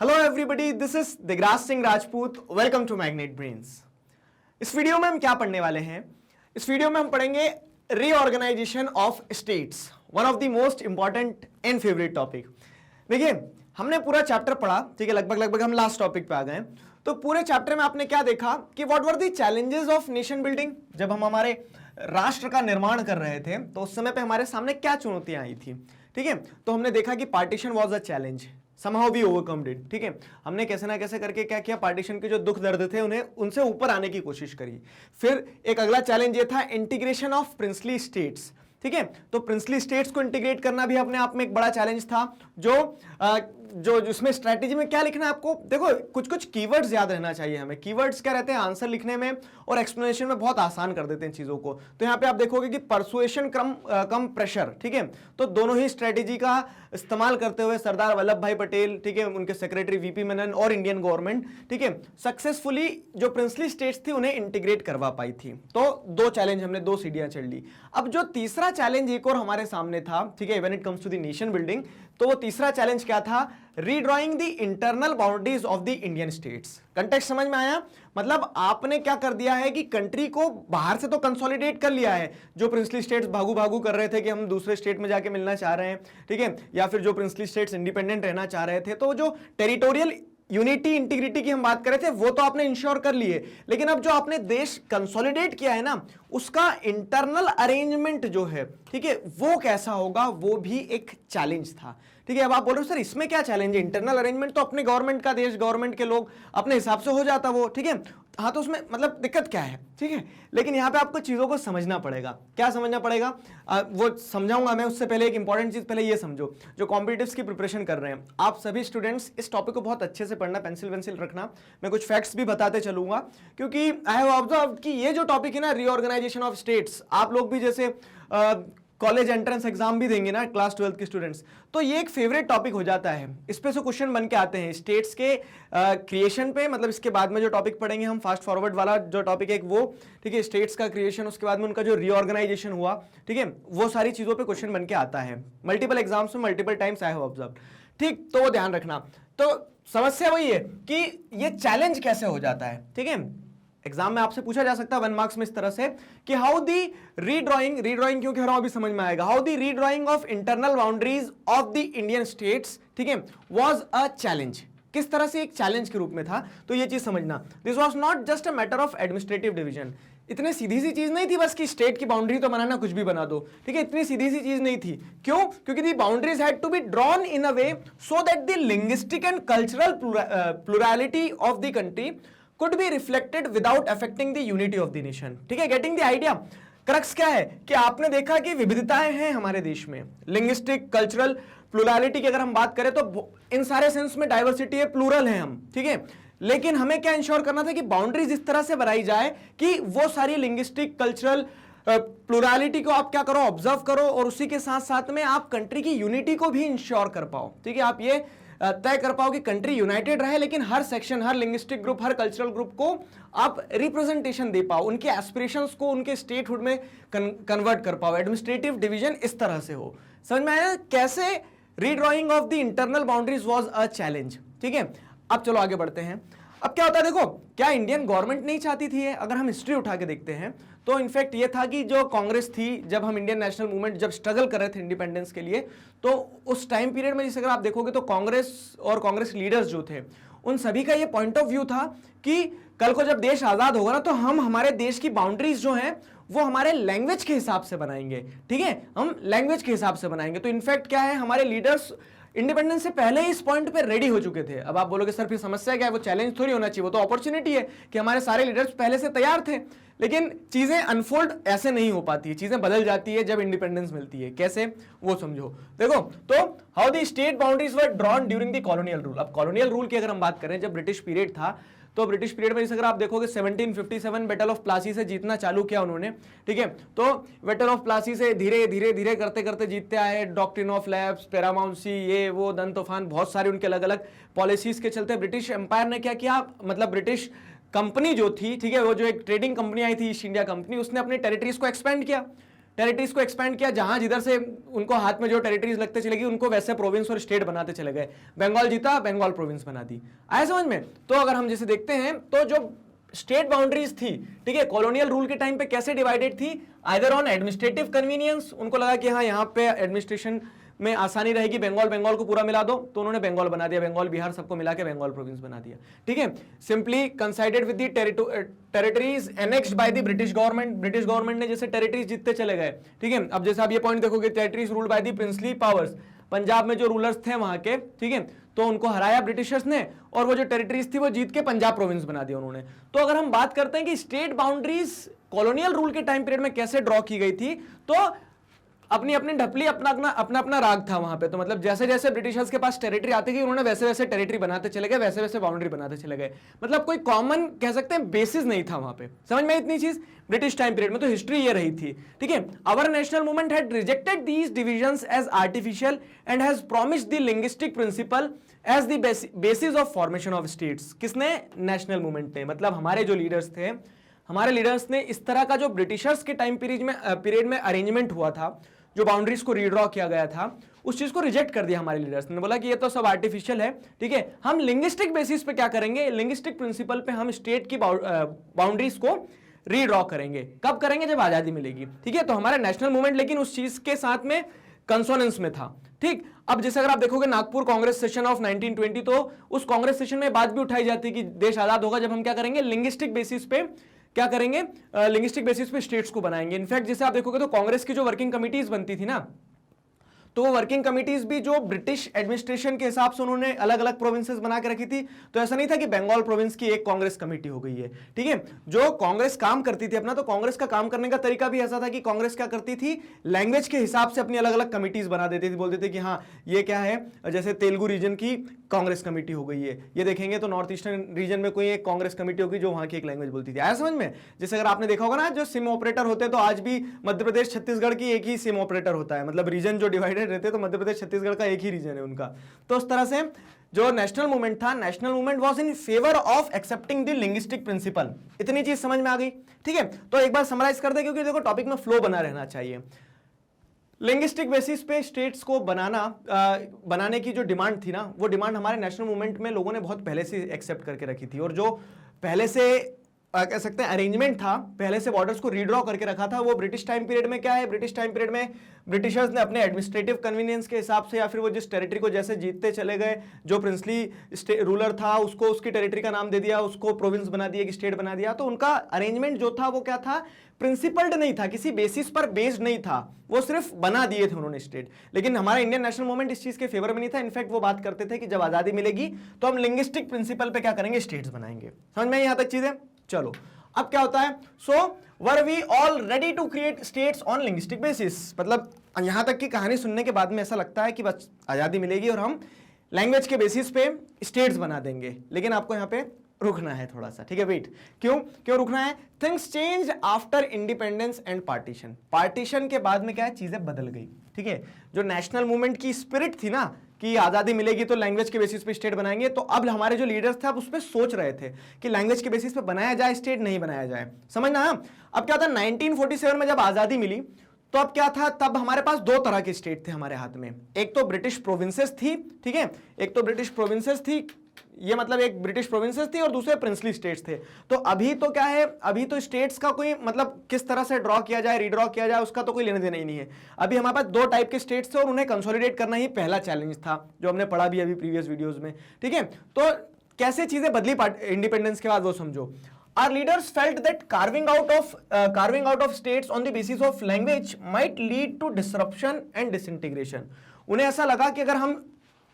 Hello everybody, this is Digraj Singh Rajput. Welcome to Magnet Brains. इस video में हम क्या पढ़ने वाले हैं? इस वीडियो में हम पढ़ेंगे reorganisation of states, one of the most important and favourite topic. देखिए, हमने पूरा चैप्टर पढ़ा, ठीक है, लगभग हम लास्ट टॉपिक पे आ गए। तो पूरे चैप्टर में आपने क्या देखा कि what were the challenges of nation building. जब हम हमारे राष्ट्र का निर्माण कर रहे थे तो उस समय पे हमारे सामने क्या चुनौतियां आई थी, ठीक है। तो हमने देखा कि partition was a challenge, somehow we overcome it, ठीक है। हमने कैसे ना कैसे करके क्या किया, पार्टीशन के जो दुख दर्द थे उन्हें उनसे ऊपर आने की कोशिश करी। फिर एक अगला चैलेंज ये था इंटीग्रेशन ऑफ प्रिंसली स्टेट्स, ठीक है। तो प्रिंसली स्टेट्स को इंटीग्रेट करना भी अपने आप में एक बड़ा चैलेंज था। जो इसमें स्ट्रैटेजी में क्या लिखना है आपको, देखो कुछ कुछ कीवर्ड्स याद रहना चाहिए हमें। कीवर्ड्स क्या रहते हैं, आंसर लिखने में और एक्सप्लेनेशन में बहुत आसान कर देते हैं चीजों को। तो यहाँ पे आप देखोगे कि परसुएशन कम प्रेशर, ठीक है। तो दोनों ही स्ट्रैटेजी का इस्तेमाल करते हुए सरदार वल्लभ भाई पटेल, ठीक है, उनके सेक्रेटरी वीपी मेनन और इंडियन गवर्नमेंट, ठीक है, सक्सेसफुली जो प्रिंसली स्टेट्स थी उन्हें इंटीग्रेट करवा पाई थी। तो दो चैलेंज, हमने दो सीढ़ियां चढ़ ली। अब जो तीसरा चैलेंज एक और हमारे सामने था, ठीक है, when it comes to the nation building, तो वो तीसरा चैलेंज क्या था, redrawing the internal boundaries of the Indian states. Context समझ में आया? मतलब आपने क्या कर दिया है कि कंट्री को बाहर से तो कंसोलिडेट कर लिया है। जो प्रिंसली स्टेट्स भागू भागू कर रहे थे कि हम दूसरे स्टेट में जाके मिलना चाह रहे हैं, ठीक है, या फिर जो प्रिंसली स्टेट्स इंडिपेंडेंट रहना चाह रहे थे, तो जो टेरिटोरियल यूनिटी इंटीग्रिटी की हम बात कर रहे थे वो तो आपने इंश्योर कर लिए। लेकिन अब जो आपने देश कंसोलिडेट किया है ना, उसका इंटरनल अरेंजमेंट जो है, ठीक है, वो कैसा होगा, वो भी एक चैलेंज था, ठीक है। अब आप बोल रहे हो सर इसमें क्या चैलेंज है, इंटरनल अरेंजमेंट तो अपने गवर्नमेंट का, देश गवर्नमेंट के लोग अपने हिसाब से हो जाता वो, ठीक है। हाँ, तो उसमें मतलब दिक्कत क्या है, ठीक है। लेकिन यहाँ पे आपको चीजों को समझना पड़ेगा। क्या समझना पड़ेगा वो समझाऊंगा मैं। उससे पहले एक इंपॉर्टेंट चीज पहले ये समझो, जो कॉम्पिटिटिव्स की प्रिपरेशन कर रहे हैं आप सभी स्टूडेंट्स, इस टॉपिक को बहुत अच्छे से पढ़ना, पेंसिल वेंसिल रखना। मैं कुछ फैक्ट्स भी बताते चलूंगा, क्योंकि आई हैव ऑब्जर्व्ड कि ये जो टॉपिक है ना, रीऑर्गेनाइजेशन ऑफ स्टेट्स, आप लोग भी जैसे कॉलेज एंट्रेंस एग्जाम भी देंगे ना क्लास 12 के स्टूडेंट्स, तो ये एक फेवरेट टॉपिक हो जाता है। इस पे से क्वेश्चन बन के आते हैं स्टेट्स के क्रिएशन पे। मतलब इसके बाद में जो टॉपिक पढ़ेंगे हम, फास्ट फॉरवर्ड वाला जो टॉपिक है वो, ठीक है, स्टेट्स का क्रिएशन, उसके बाद में उनका जो रीऑर्गेनाइजेशन हुआ, ठीक है, वो सारी चीजों पे क्वेश्चन बन के आता है मल्टीपल एग्जाम्स में, multiple times I have observed, ठीक। तो वो ध्यान रखना। तो समस्या वही है कि ये चैलेंज कैसे हो जाता है, ठीक है। एग्जाम में आपसे पूछा जा सकता है 1 मार्क्स में इस तरह से कि हाउ दी रीड्राइंग क्यों कह रहा हूं अभी समझ में आएगा, how the redrawing of internal boundaries of the Indian states, ठीक है, वाज अ चैलेंज। किस तरह से एक चैलेंज के रूप में था, तो ये चीज समझना। This was not just a matter of administrative division. इतने सीधी सी चीज नहीं थी बस कि स्टेट की बाउंड्री तो बनाना, कुछ भी बना दो, ठीक है। इतनी सीधी सी चीज नहीं थी। क्यों? क्योंकि the boundaries had to be drawn in a way so that the linguistic and cultural plurality of the country could be reflected without affecting the unity of the nation, ठीक है। Getting the idea? क्रक्स क्या है कि आपने देखा कि विविधताएं हैं हमारे देश में, लिंग्विस्टिक, कल्चरल, प्लुरैलिटी की अगर हम बात करें तो इन सारे सेंस में डाइवर्सिटी है, प्लूरल है हम, ठीक है। लेकिन हमें क्या इंश्योर करना था कि बाउंड्रीज इस तरह से बनाई जाए कि वो सारी लिंग्विस्टिक, कल्चरल प्लुरैलिटी को आप क्या करो, ऑब्जर्व करो, और उसी के साथ साथ में आप कंट्री की यूनिटी को भी इंश्योर कर पाओ, ठीक है। आप ये तय कर पाओ कि कंट्री यूनाइटेड रहे, लेकिन हर सेक्शन, हर लिंग्विस्टिक ग्रुप, हर कल्चरल ग्रुप को आप रिप्रेजेंटेशन दे पाओ, उनके एस्पिरेशंस को उनके स्टेटहुड में कन्वर्ट कर पाओ, एडमिनिस्ट्रेटिव डिवीजन इस तरह से हो। समझ में आया कैसे redrawing of the internal boundaries was a challenge, ठीक है। अब चलो आगे बढ़ते हैं। अब क्या होता है, देखो, क्या इंडियन गवर्नमेंट नहीं चाहती थी? अगर हम हिस्ट्री उठा के देखते हैं तो इनफैक्ट ये था कि जो कांग्रेस थी, जब हम इंडियन नेशनल मूवमेंट जब स्ट्रगल कर रहे थे इंडिपेंडेंस के लिए, तो उस टाइम पीरियड में जैसे अगर आप देखोगे तो कांग्रेस और कांग्रेस लीडर्स जो थे, उन सभी का ये पॉइंट ऑफ व्यू था कि कल को जब देश आजाद होगा ना, तो हम हमारे देश की बाउंड्रीज जो हैं वो हमारे लैंग्वेज के हिसाब से बनाएंगे, ठीक है, हम लैंग्वेज के हिसाब से बनाएंगे। तो इनफैक्ट क्या है, हमारे लीडर्स इंडिपेंडेंस से पहले ही इस पॉइंट पे रेडी हो चुके थे। अब आप बोलोगे सर फिर समस्या क्या है, वो चैलेंज थोड़ी होना चाहिए, वो तो अपॉर्चुनिटी है कि हमारे सारे लीडर्स पहले से तैयार थे। लेकिन चीजें अनफोल्ड ऐसे नहीं हो पाती है, चीजें बदल जाती है जब इंडिपेंडेंस मिलती है। कैसे, वो समझो। देखो, तो how the state boundaries were drawn during the colonial rule. अब कॉलोनियल रूल की अगर हम बात करें, जब ब्रिटिश पीरियड था, तो ब्रिटिश पीरियड में जैसे अगर आप देखोगे 1757 बैटल ऑफ प्लासी से जीतना चालू किया उन्होंने, ठीक है। तो बैटल ऑफ प्लासी से धीरे धीरे धीरे करते करते जीतते आए। डॉक्ट्रिन ऑफ लैप्स, पैरामाउंसी, ये वो दन तूफान, बहुत सारे उनके अलग अलग पॉलिसीज के चलते ब्रिटिश एम्पायर ने क्या किया, मतलब ब्रिटिश कंपनी जो थी, ठीक है, वो जो एक ट्रेडिंग कंपनी आई थी ईस्ट इंडिया कंपनी, उसने अपनी टेरिटरीज को एक्सपेंड किया, टेरिटरीज को एक्सपेंड किया, जहां जिधर से उनको हाथ में जो टेरिटरीज लगते चले गई उनको वैसे प्रोविंस और स्टेट बनाते चले गए। बंगाल जीता, बंगाल प्रोविंस बना दी। आया समझ में? तो अगर हम जैसे देखते हैं तो जो स्टेट बाउंड्रीज थी, ठीक है, कॉलोनियल रूल के टाइम पे कैसे डिवाइडेड थी, आइदर ऑन एडमिनिस्ट्रेटिव कन्वीनियंस, उनको लगा कि हाँ यहाँ पे एडमिनिस्ट्रेशन में आसानी रहेगी, बंगाल को पूरा मिला दो, तो उन्होंने बंगाल बना दिया, बंगाल बिहार सबको मिला के बंगाल प्रोविंस बना दिया, ठीक है। Simply considered with the territories annexed by the British government, British government ने जैसे टेरिटरीज जीतते चले गए, ठीक है। अब जैसे आप ये पॉइंट देखोगे, territories ruled by the princely powers, Punjab में जो रूलर्स थे वहां के, ठीक है, तो उनको हराया ब्रिटिशर्स ने और वो जो टेरिटरीज थी वो जीत के पंजाब प्रोविंस बना दिया उन्होंने। तो अगर हम बात करते हैं कि स्टेट बाउंड्रीज कॉलोनियल रूल के टाइम पीरियड में कैसे ड्रॉ की गई थी, तो अपनी अपनी ढपली, अपना अपना राग था वहां पे। तो मतलब जैसे जैसे ब्रिटिशर्स के पास टेरिटरी आती गई उन्होंने वैसे वैसे टेरिटरी बनाते चले गए, वैसे वैसे बाउंड्री बनाते चले गए। मतलब कोई कॉमन कह सकते हैं बेसिस नहीं था वहां पे। समझ में इतनी चीज ब्रिटिश टाइम पीरियड में, तो हिस्ट्री ये रही थी, ठीक है। Our national movement had rejected these divisions as artificial and has promised the linguistic principle as the basis of formation of states. किसने? नेशनल मूवमेंट ने। मतलब हमारे जो लीडर्स थे, हमारे लीडर्स ने इस तरह का जो ब्रिटिशर्स के टाइम पीरियड में अरेंजमेंट हुआ था, जो बाउंड्रीज को रीड्रॉ किया गया था, उस चीज को रिजेक्ट कर दिया हमारे लीडर्स ने। बोला कि ये तो सब आर्टिफिशियल है, ठीक है, हम लिंग्विस्टिक बेसिस पे क्या करेंगे, लिंग्विस्टिक प्रिंसिपल पे हम स्टेट की बाउंड्रीज को रीड्रॉ करेंगे। कब करेंगे? जब आजादी मिलेगी, ठीक है। तो हमारा नेशनल मूवमेंट लेकिन उस चीज के साथ में कंसोनेंस में था, ठीक। अब जैसे अगर आप देखोगे नागपुर कांग्रेस सेशन ऑफ 1920, तो उस कांग्रेस सेशन में बात भी उठाई जाती है कि देश आजाद होगा जब हम क्या करेंगे, लिंग्विस्टिक बेसिस पे क्या करेंगे, लिंग्विस्टिक बेसिस पे स्टेट्स को बनाएंगे। इनफैक्ट जैसे आप देखोगे तो कांग्रेस की जो वर्किंग कमिटीज बनती थी ना, तो वो वर्किंग कमिटीज भी जो ब्रिटिश एडमिनिस्ट्रेशन के हिसाब से उन्होंने अलग अलग प्रोविंसेस बना के रखी थी। तो ऐसा नहीं था कि बंगाल प्रोविंस की एक कांग्रेस कमेटी हो गई है, ठीक है। जो कांग्रेस काम करती थी अपना, तो कांग्रेस का काम करने का तरीका भी ऐसा था कि कांग्रेस क्या करती थी, लैंग्वेज के हिसाब से अपनी अलग अलग कमिटीज बना देती थी। बोलते थे कि हाँ ये क्या है, जैसे तेलुगु रीजन की कांग्रेस कमेटी हो गई है, ये देखेंगे तो नॉर्थ ईस्टर्न रीजन में कोई एक कांग्रेस कमेटी होगी जो वहां की एक लैंग्वेज बोलती थी। आया समझ में? जैसे अगर आपने देखा होगा ना, जो सिम ऑपरेटर होते हैं, तो आज भी मध्य प्रदेश छत्तीसगढ़ की एक ही सिम ऑपरेटर होता है। मतलब रीजन जो डिवाइडेड रहते हैं, तो मध्य प्रदेश छत्तीसगढ़ का एक ही रीजन है उनका। तो उस तरह से जो नेशनल मूवमेंट था, national movement was in favour of accepting the linguistic principle. इतनी चीज समझ में आ गई, ठीक है। तो एक बार समराइज कर दे, क्योंकि देखो टॉपिक में फ्लो बना रहना चाहिए। लिंग्विस्टिक बेसिस पे स्टेट्स को बनाने की जो डिमांड थी ना, वो डिमांड हमारे नेशनल मूवमेंट में लोगों ने बहुत पहले से एक्सेप्ट करके रखी थी। और जो पहले से कह सकते हैं अरेंजमेंट था, पहले से बॉर्डर्स को रीड्रॉ करके रखा था, वो ब्रिटिश टाइम पीरियड में क्या है, ब्रिटिश टाइम पीरियड में ब्रिटिशर्स ने अपने एडमिनिस्ट्रेटिव कन्वीनियंस के हिसाब से, या फिर वो जिस टेरिटरी को जैसे जीतते चले गए, जो प्रिंसली रूलर था उसको उसकी टेरिटरी का नाम दे दिया, उसको प्रोविंस बना दिया कि स्टेट बना दिया। तो उनका अरेंजमेंट जो था वो क्या था, प्रिंसिपल्ड नहीं था, किसी बेसिस पर बेस्ड नहीं था, वो सिर्फ बना दिए थे उन्होंने स्टेट। लेकिन हमारा इंडियन नेशनल मूवमेंट इस चीज के फेवर में नहीं था। इनफैक्ट वो बात करते थे कि जब आजादी मिलेगी तो हम लिंग्विस्टिक प्रिंसिपल पे क्या करेंगे, स्टेट्स बनाएंगे। समझ में यहां तक चीजें? चलो अब क्या होता है, so were we all ready to create states on linguistic basis. मतलब यहां तक की कहानी सुनने के बाद में ऐसा लगता है कि बस आजादी मिलेगी और हम लैंग्वेज के बेसिस पे स्टेट्स बना देंगे। लेकिन आपको यहां पे रुकना है थोड़ा सा, ठीक है। वेट, क्यों रुकना है? Things change after independence and partition. Partition के बाद में क्या है, चीजें बदल गई, ठीक है। जो नेशनल मूवमेंट की स्पिरिट थी ना कि आजादी मिलेगी तो लैंग्वेज के बेसिस पे स्टेट बनाएंगे, तो अब हमारे जो लीडर्स थे अब उस पर सोच रहे थे कि लैंग्वेज के बेसिस पे बनाया जाए स्टेट, नहीं बनाया जाए। समझना? अब क्या था, 1947 में जब आजादी मिली तो अब क्या था, तब हमारे पास दो तरह के स्टेट थे हमारे हाथ में। एक तो ब्रिटिश प्रोविंसेस थी, ठीक है, एक तो ब्रिटिश प्रोविंसेस थी, ये मतलब एक ब्रिटिश प्रोविंसेस थी और दूसरे प्रिंसली स्टेट्स थे। तो अभी तो क्या है, अभी तो स्टेट्स का कोई मतलब किस तरह से ड्रॉ किया जाए, रीड्रॉ किया जाए, उसका तो कोई लेने देना ही नहीं है। अभी हमारे पास दो टाइप के स्टेट्स थे और उन्हें कंसोलिडेट करना ही पहला चैलेंज था, जो हमने पढ़ा भी अभी प्रीवियस वीडियोज में, ठीक है। तो कैसे चीजें बदली इंडिपेंडेंस के बाद वो समझो। Our leaders felt that carving out of states on the basis of language might lead to disruption and disintegration. उन्हें ऐसा लगा कि अगर हम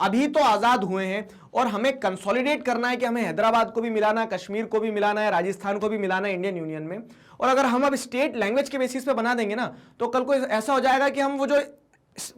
अभी तो आजाद हुए हैं और हमें कंसोलिडेट करना है कि हमें हैदराबाद को भी मिलाना है, कश्मीर को भी मिलाना है, राजस्थान को भी मिलाना है इंडियन यूनियन में, और अगर हम अब स्टेट लैंग्वेज के बेसिस पे बना देंगे ना, तो कल को ऐसा हो जाएगा कि हम वो जो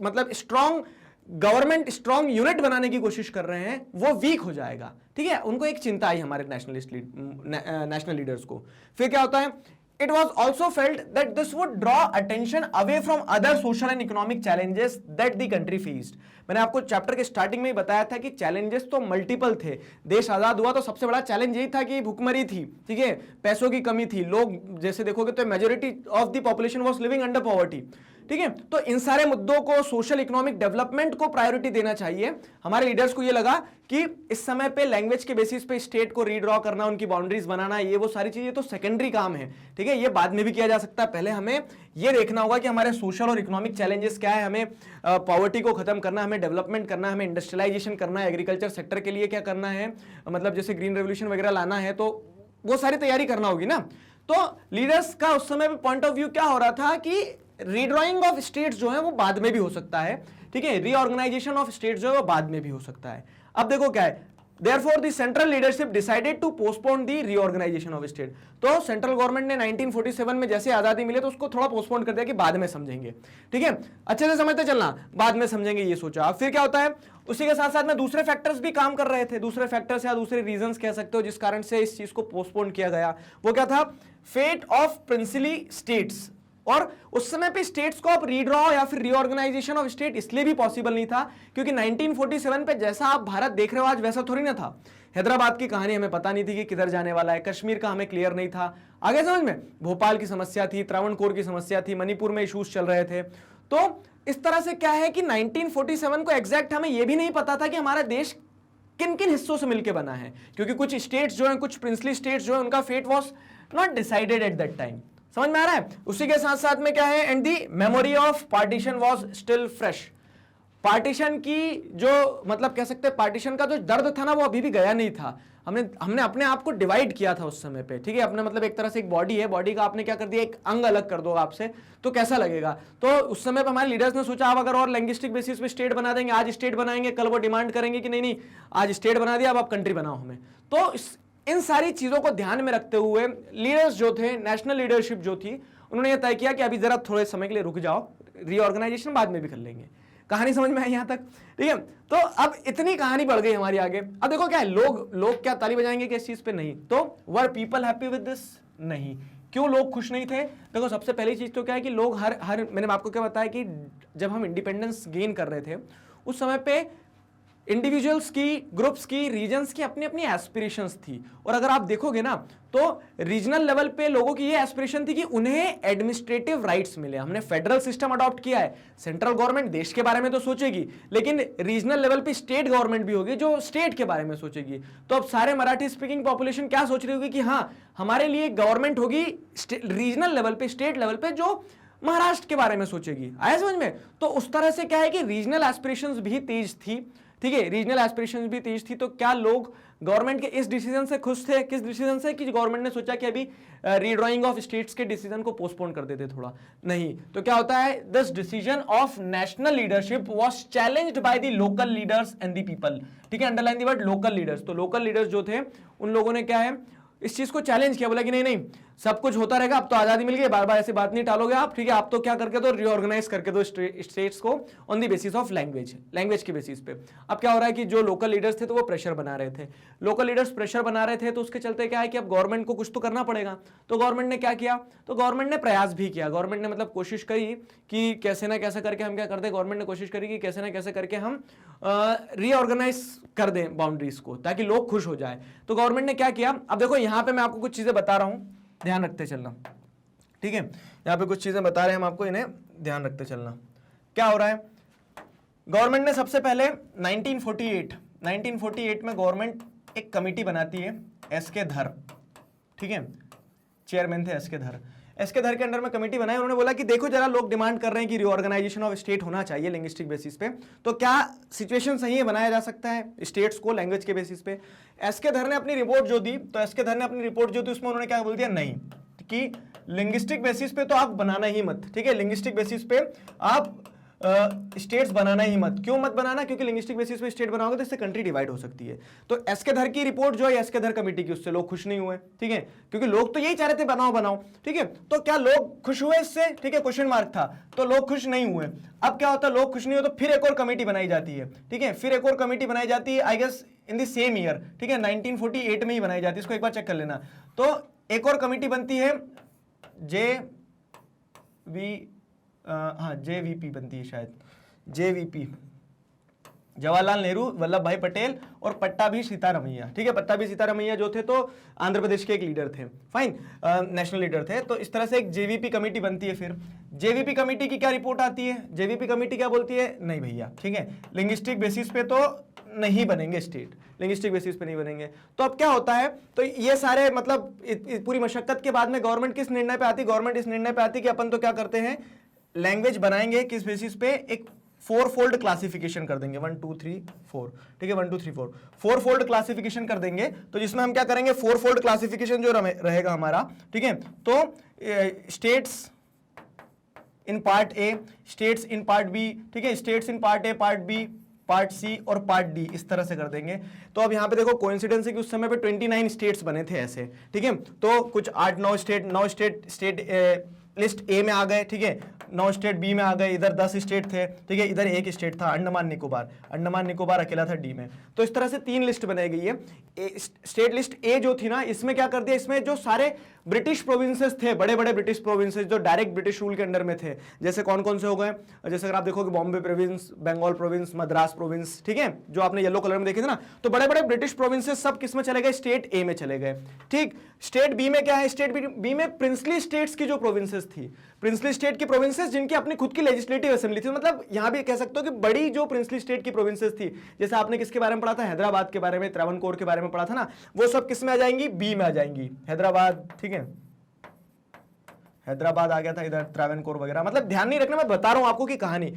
मतलब स्ट्रॉन्ग गवर्नमेंट, स्ट्रॉन्ग यूनिट बनाने की कोशिश कर रहे हैं, वो वीक हो जाएगा, ठीक है। उनको एक चिंता आई हमारे नेशनल लीडर्स को। फिर क्या होता है, it was also felt that this would draw attention away from other social and economic challenges that the country faced. मैंने आपको चैप्टर के स्टार्टिंग में ही बताया था कि चैलेंजेस तो मल्टीपल थे। देश आजाद हुआ तो सबसे बड़ा चैलेंज यही था कि भुखमरी थी, ठीक है, पैसों की कमी थी, लोग जैसे देखोगे तो majority of the population was living under poverty, ठीक है। तो इन सारे मुद्दों को, सोशल इकोनॉमिक डेवलपमेंट को प्रायोरिटी देना चाहिए। हमारे लीडर्स को ये लगा कि इस समय पे लैंग्वेज के बेसिस पे स्टेट को रीड्रॉ करना, उनकी बाउंड्रीज बनाना, ये वो सारी चीजें तो सेकेंडरी काम है, ठीक है, ये बाद में भी किया जा सकता है। पहले हमें ये देखना होगा कि हमारे सोशल और इकोनॉमिक चैलेंजेस क्या है, हमें पॉवर्टी को खत्म करना, हमें डेवलपमेंट करना, हमें इंडस्ट्रियलाइजेशन करना है, एग्रीकल्चर सेक्टर के लिए क्या करना है, मतलब जैसे ग्रीन रेवोल्यूशन वगैरह लाना है, तो वो सारी तैयारी करना होगी ना। तो लीडर्स का उस समय पे पॉइंट ऑफ व्यू क्या हो रहा था कि रीड्रॉइंग ऑफ स्टेट्स जो है वो बाद में भी हो सकता है, ठीक है, रीऑर्गेनाइजेशन ऑफ स्टेट्स जो है वो बाद में भी हो सकता है। अब देखो क्या है, Therefore, the central leadership decided to postpone the reorganization of state. तो सेंट्रल गवर्नमेंट ने 1947 में जैसे आजादी मिले तो उसको थोड़ा पोस्टपोन कर दिया कि बाद में समझेंगे, ठीक है, अच्छे से समझते चलना, बाद में समझेंगे, ये सोचा। अब फिर क्या होता है, उसी के साथ साथ में दूसरे फैक्टर्स भी काम कर रहे थे, दूसरे फैक्टर्स या दूसरे रीजंस कह सकते हो जिस कारण से इस चीज को पोस्टपोन किया गया। वो क्या था, फेट ऑफ प्रिंसिली स्टेट्स। और उस समय पे स्टेट्स को अब रीड्रॉ या फिर रीऑर्गेनाइजेशन ऑफ स्टेट इसलिए भी पॉसिबल नहीं था क्योंकि 1947 पे जैसा आप भारत देख रहे हो आज वैसा थोड़ी ना था। हैदराबाद की कहानी हमें पता नहीं थी कि किधर जाने वाला है, कश्मीर का हमें क्लियर नहीं था, आगे समझ में, भोपाल की समस्या थी, त्रावणकोर की समस्या थी, मणिपुर में इश्यूज चल रहे थे। तो इस तरह से क्या है कि 1947 को एग्जैक्ट हमें यह भी नहीं पता था कि हमारा देश किन किन हिस्सों से मिलकर बना है, क्योंकि कुछ स्टेट्स जो है, कुछ प्रिंसली स्टेट्स जो है, उनका fate was not decided at that time. समझ में आ रहा है। उसी के साथ साथ में क्या है, and the memory of partition was still fresh. Partition की जो मतलब कह सकते हैं, पार्टीशन का जो दर्द था ना वो अभी भी गया नहीं था। हमने अपने आप को डिवाइड किया था उस समय पे, ठीक है, अपने मतलब एक तरह से एक बॉडी है, बॉडी का आपने क्या कर दिया, एक अंग अलग कर दो आपसे, तो कैसा लगेगा। तो उस समय पे हमारे लीडर्स ने सोचा अब अगर और लैंग्विस्टिक बेसिस पे स्टेट बना देंगे, आज स्टेट बनाएंगे, कल वो डिमांड करेंगे कि नहीं नहीं आज स्टेट बना दिया, अब आप कंट्री बनाओ हमें। तो इन सारी चीजों को ध्यान में रखते हुए लीडर्स जो थे, नेशनल लीडरशिप जो थी, उन्होंने ये तय किया कि अभी जरा थोड़े समय के लिए रुक जाओ, रीऑर्गेनाइजेशन बाद में भी कर लेंगे। कहानी समझ में आई यहां तक, ठीक है। तो अब इतनी कहानी बढ़ गई हमारी आगे। अब देखो क्या है, लोग क्या ताली बजाएंगे कि इस चीज पे नहीं, तो were people happy with this, नहीं। क्यों लोग खुश नहीं थे? देखो सबसे पहली चीज तो क्या है कि लोग हर मैंने आपको क्या बताया कि जब हम इंडिपेंडेंस गेन कर रहे थे उस समय पे इंडिविजुअल्स की, ग्रुप्स की, रीजन्स की अपनी अपनी एस्पिरेशंस थी। और अगर आप देखोगे ना तो रीजनल लेवल पे लोगों की ये एस्पिरेशन थी कि उन्हें एडमिनिस्ट्रेटिव राइट्स मिले। हमने फेडरल सिस्टम अडॉप्ट किया है, सेंट्रल गवर्नमेंट देश के बारे में तो सोचेगी, लेकिन रीजनल लेवल पे स्टेट गवर्नमेंट भी होगी जो स्टेट के बारे में सोचेगी। तो अब सारे मराठी स्पीकिंग पॉपुलेशन क्या सोच रही होगी कि हाँ हमारे लिए गवर्नमेंट होगी रीजनल लेवल पे, स्टेट लेवल पे, जो महाराष्ट्र के बारे में सोचेगी। आया समझ में? तो उस तरह से क्या है कि रीजनल एस्पिरेशंस भी तेज थी, ठीक है, रीजनल एस्पिरेशंस भी तेज थी। तो क्या लोग गवर्नमेंट के इस डिसीजन से खुश थे? किस डिसीजन से? कि गवर्नमेंट ने सोचा कि अभी रीड्रॉइंग ऑफ स्टेट्स के डिसीजन को पोस्टपोन कर देते थोड़ा। नहीं, तो क्या होता है, this decision of national leadership was challenged by the local leaders and the people. ठीक है, underline the word local leaders. तो लोकल लीडर्स जो थे उन लोगों ने क्या है इस चीज को चैलेंज किया, बोला कि नहीं नहीं सब कुछ होता रहेगा, अब तो आजादी मिल गई, बार बार ऐसी बात नहीं टालोगे आप, ठीक है, आप तो क्या करके दो, रीऑर्गेनाइज करके दो स्टेट्स को on the basis of language के बेसिस पे। अब क्या हो रहा है कि जो लोकल लीडर्स थे तो वो प्रेशर बना रहे थे, लोकल लीडर्स प्रेशर बना रहे थे, तो उसके चलते क्या है कि अब गवर्नमेंट को कुछ तो करना पड़ेगा। तो गवर्नमेंट ने क्या किया, तो गवर्नमेंट ने प्रयास भी किया, गवर्नमेंट ने मतलब कोशिश करी कि कैसे ना कैसे करके हम क्या कर दें, गवर्नमेंट ने कोशिश करी कि कैसे ना कैसे करके हम रीऑर्गेनाइज कर दें बाउंड्रीज को, ताकि लोग खुश हो जाए। तो गवर्नमेंट ने क्या किया, अब देखो यहाँ पे मैं आपको कुछ चीजें बता रहा हूं, ध्यान रखते चलना, ठीक है, यहां पे कुछ चीजें बता रहे हैं हम आपको, इन्हें ध्यान रखते चलना। क्या हो रहा है, गवर्नमेंट ने सबसे पहले 1948 में गवर्नमेंट एक कमिटी बनाती है, एसके धर, ठीक है, चेयरमैन थे एसके धर। एसके धर के अंडर में कमेटी बनाई, उन्होंने बोला कि देखो जरा लोग डिमांड कर रहे हैं कि रीऑर्गेनाइजेशन ऑफ स्टेट होना चाहिए लिंग्विस्टिक बेसिस पे, तो क्या सिचुएशन सही है, बनाया जा सकता है स्टेट्स को लैंग्वेज के बेसिस पे। एसके धर ने अपनी रिपोर्ट जो दी, तो एसके धर ने अपनी रिपोर्ट जो दी उसमें उन्होंने क्या बोल दिया, नहीं, कि लिंग्विस्टिक बेसिस पे तो आप बनाना ही मत, ठीक है, लिंग्विस्टिक बेसिस पे आप स्टेट्स बनाना ही मत। क्यों मत बनाना, क्योंकि लिंग्विस्टिक बेसिस पे स्टेट बनाओगे तो इससे कंट्री डिवाइड हो सकती है। तो एसके धर की रिपोर्ट जो है एसके धर कमेटी की, उससे लोग खुश नहीं हुए, ठीक है, क्योंकि लोग तो यही चाह रहे थे बनाओ बनाओ, ठीक है। तो क्या लोग खुश हुए इससे, ठीक है, क्वेश्चन मार्क था, तो लोग खुश नहीं हुए। अब क्या होता है, लोग खुश नहीं हुए तो फिर एक और कमेटी बनाई जाती है, ठीक है, फिर एक और कमेटी बनाई जाती है, I guess in the same year, ठीक है, 1948 में ही बनाई जाती है, इसको एक बार चेक कर लेना। तो एक और कमेटी बनती है JVP बनती है शायद, JVP, जवाहरलाल नेहरू वल्लभ भाई पटेल और पट्टाभी सीतारमैया। ठीक है, पट्टाभी सीतारमैया जो थे तो आंध्र प्रदेश के एक लीडर थे, फाइन, नेशनल लीडर थे। तो इस तरह से एक जेवीपी कमेटी बनती है। फिर जेवीपी कमेटी की क्या रिपोर्ट आती है? जेवीपी कमेटी क्या बोलती है? नहीं भैया, ठीक है, लिंग्विस्टिक बेसिस पे तो नहीं बनेंगे स्टेट, लिंग्विस्टिक बेसिस पे नहीं बनेंगे। तो अब क्या होता है, तो ये सारे मतलब पूरी मशक्कत के बाद में गवर्नमेंट किस निर्णय पे आती? गवर्नमेंट इस निर्णय पे आती कि अपन तो क्या करते हैं, लैंग्वेज बनाएंगे किस बेसिस पे, एक 4 फोल्ड क्लासिफिकेशन कर देंगे, 1 2 3 4, ठीक है, 1 2 3 4, 4 फोल्ड क्लासिफिकेशन कर देंगे। तो जिसमें हम क्या करेंगे, 4 फोल्ड क्लासिफिकेशन जो रहेगा हमारा, ठीक है, तो states in part A, states in part B, ठीक है, states in part A, part B, part C और पार्ट डी, इस तरह से कर देंगे। तो अब यहाँ पे देखो कोइंसिडेंस है कि उस समय पे 29 स्टेट्स बने थे ऐसे, ठीक है, तो कुछ 8-9 स्टेट लिस्ट ए में आ गए, ठीक है, 9 स्टेट बी में आ गए, इधर 10 स्टेट थे, ठीक है, इधर एक स्टेट था अंडमान निकोबार, अंडमान निकोबार अकेला था डी में। तो इस तरह से 3 लिस्ट बनाई गई है। स्टेट लिस्ट ए जो थी ना, इसमें क्या कर दिया, इसमें जो सारे ब्रिटिश प्रोविंसेस थे, बड़े बड़े ब्रिटिश प्रोविंसेस जो डायरेक्ट ब्रिटिश रूल के अंडर में थे, जैसे कौन कौन से हो गए, जैसे अगर आप देखोगे Bombay province, Bengal province, Madras province, ठीक है, जो आपने येलो कलर में देखे थे ना, तो बड़े बड़े ब्रिटिश प्रोविंसेस सब किस में चले गए, स्टेट ए में चले गए। ठीक, स्टेट बी में क्या है, स्टेट बी में प्रिंसली स्टेट्स की जो प्रोविंसेस थी, प्रिंसली स्टेट की प्रोविंसेस जिनकी अपनी खुद की लेजिस्लेटिव असेंबली थी, मतलब यहां भी कह सकते हो कि बड़ी जो प्रिंसली स्टेट की प्रोविंसेस थी, जैसे आपने किसके बारे में पढ़ा था, हैदराबाद के बारे में, त्रावणकोर के बारे में पढ़ा था ना, वो सब किस में आ जाएंगी, बी में आ जाएंगी, हैदराबाद, ठीक है, हैदराबाद आ गया था इधर, त्रावणकोर वगैरह। मतलब ध्यान नहीं रखना, मैं बता रहा हूं आपको की कहानी।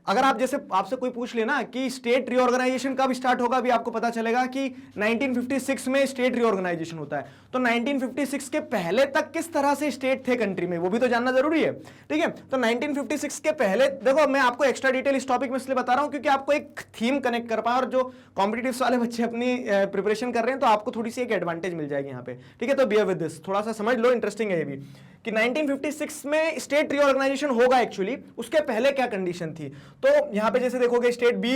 अगर आप जैसे आपसे कोई पूछ लेना कि स्टेट रीऑर्गेनाइजेशन कब स्टार्ट होगा, अभी आपको पता चलेगा कि 1956 में स्टेट रीऑर्गेनाइजेशन होता है। तो 1956 के पहले तक किस तरह से स्टेट थे कंट्री में, वो भी तो जानना जरूरी है, ठीक है। तो 1956 के पहले देखो, मैं आपको एक्स्ट्रा डिटेल इस टॉपिक में इसलिए बता रहा हूं क्योंकि आपको एक थीम कनेक्ट कर पाए, और जो कॉम्पिटिटिव्स वाले बच्चे अपनी प्रिपरेशन कर रहे हैं तो आपको थोड़ी सी एक एडवांटेज मिल जाएगी यहाँ पे, ठीक है। तो बियर विद दिस, थोड़ा सा समझ लो, इंटरेस्टिंग है ये भी कि 1956 में स्टेट रीऑर्गेनाइजेशन होगा एक्चुअली, उसके पहले क्या कंडीशन थी। तो यहां पे जैसे देखोगे स्टेट बी,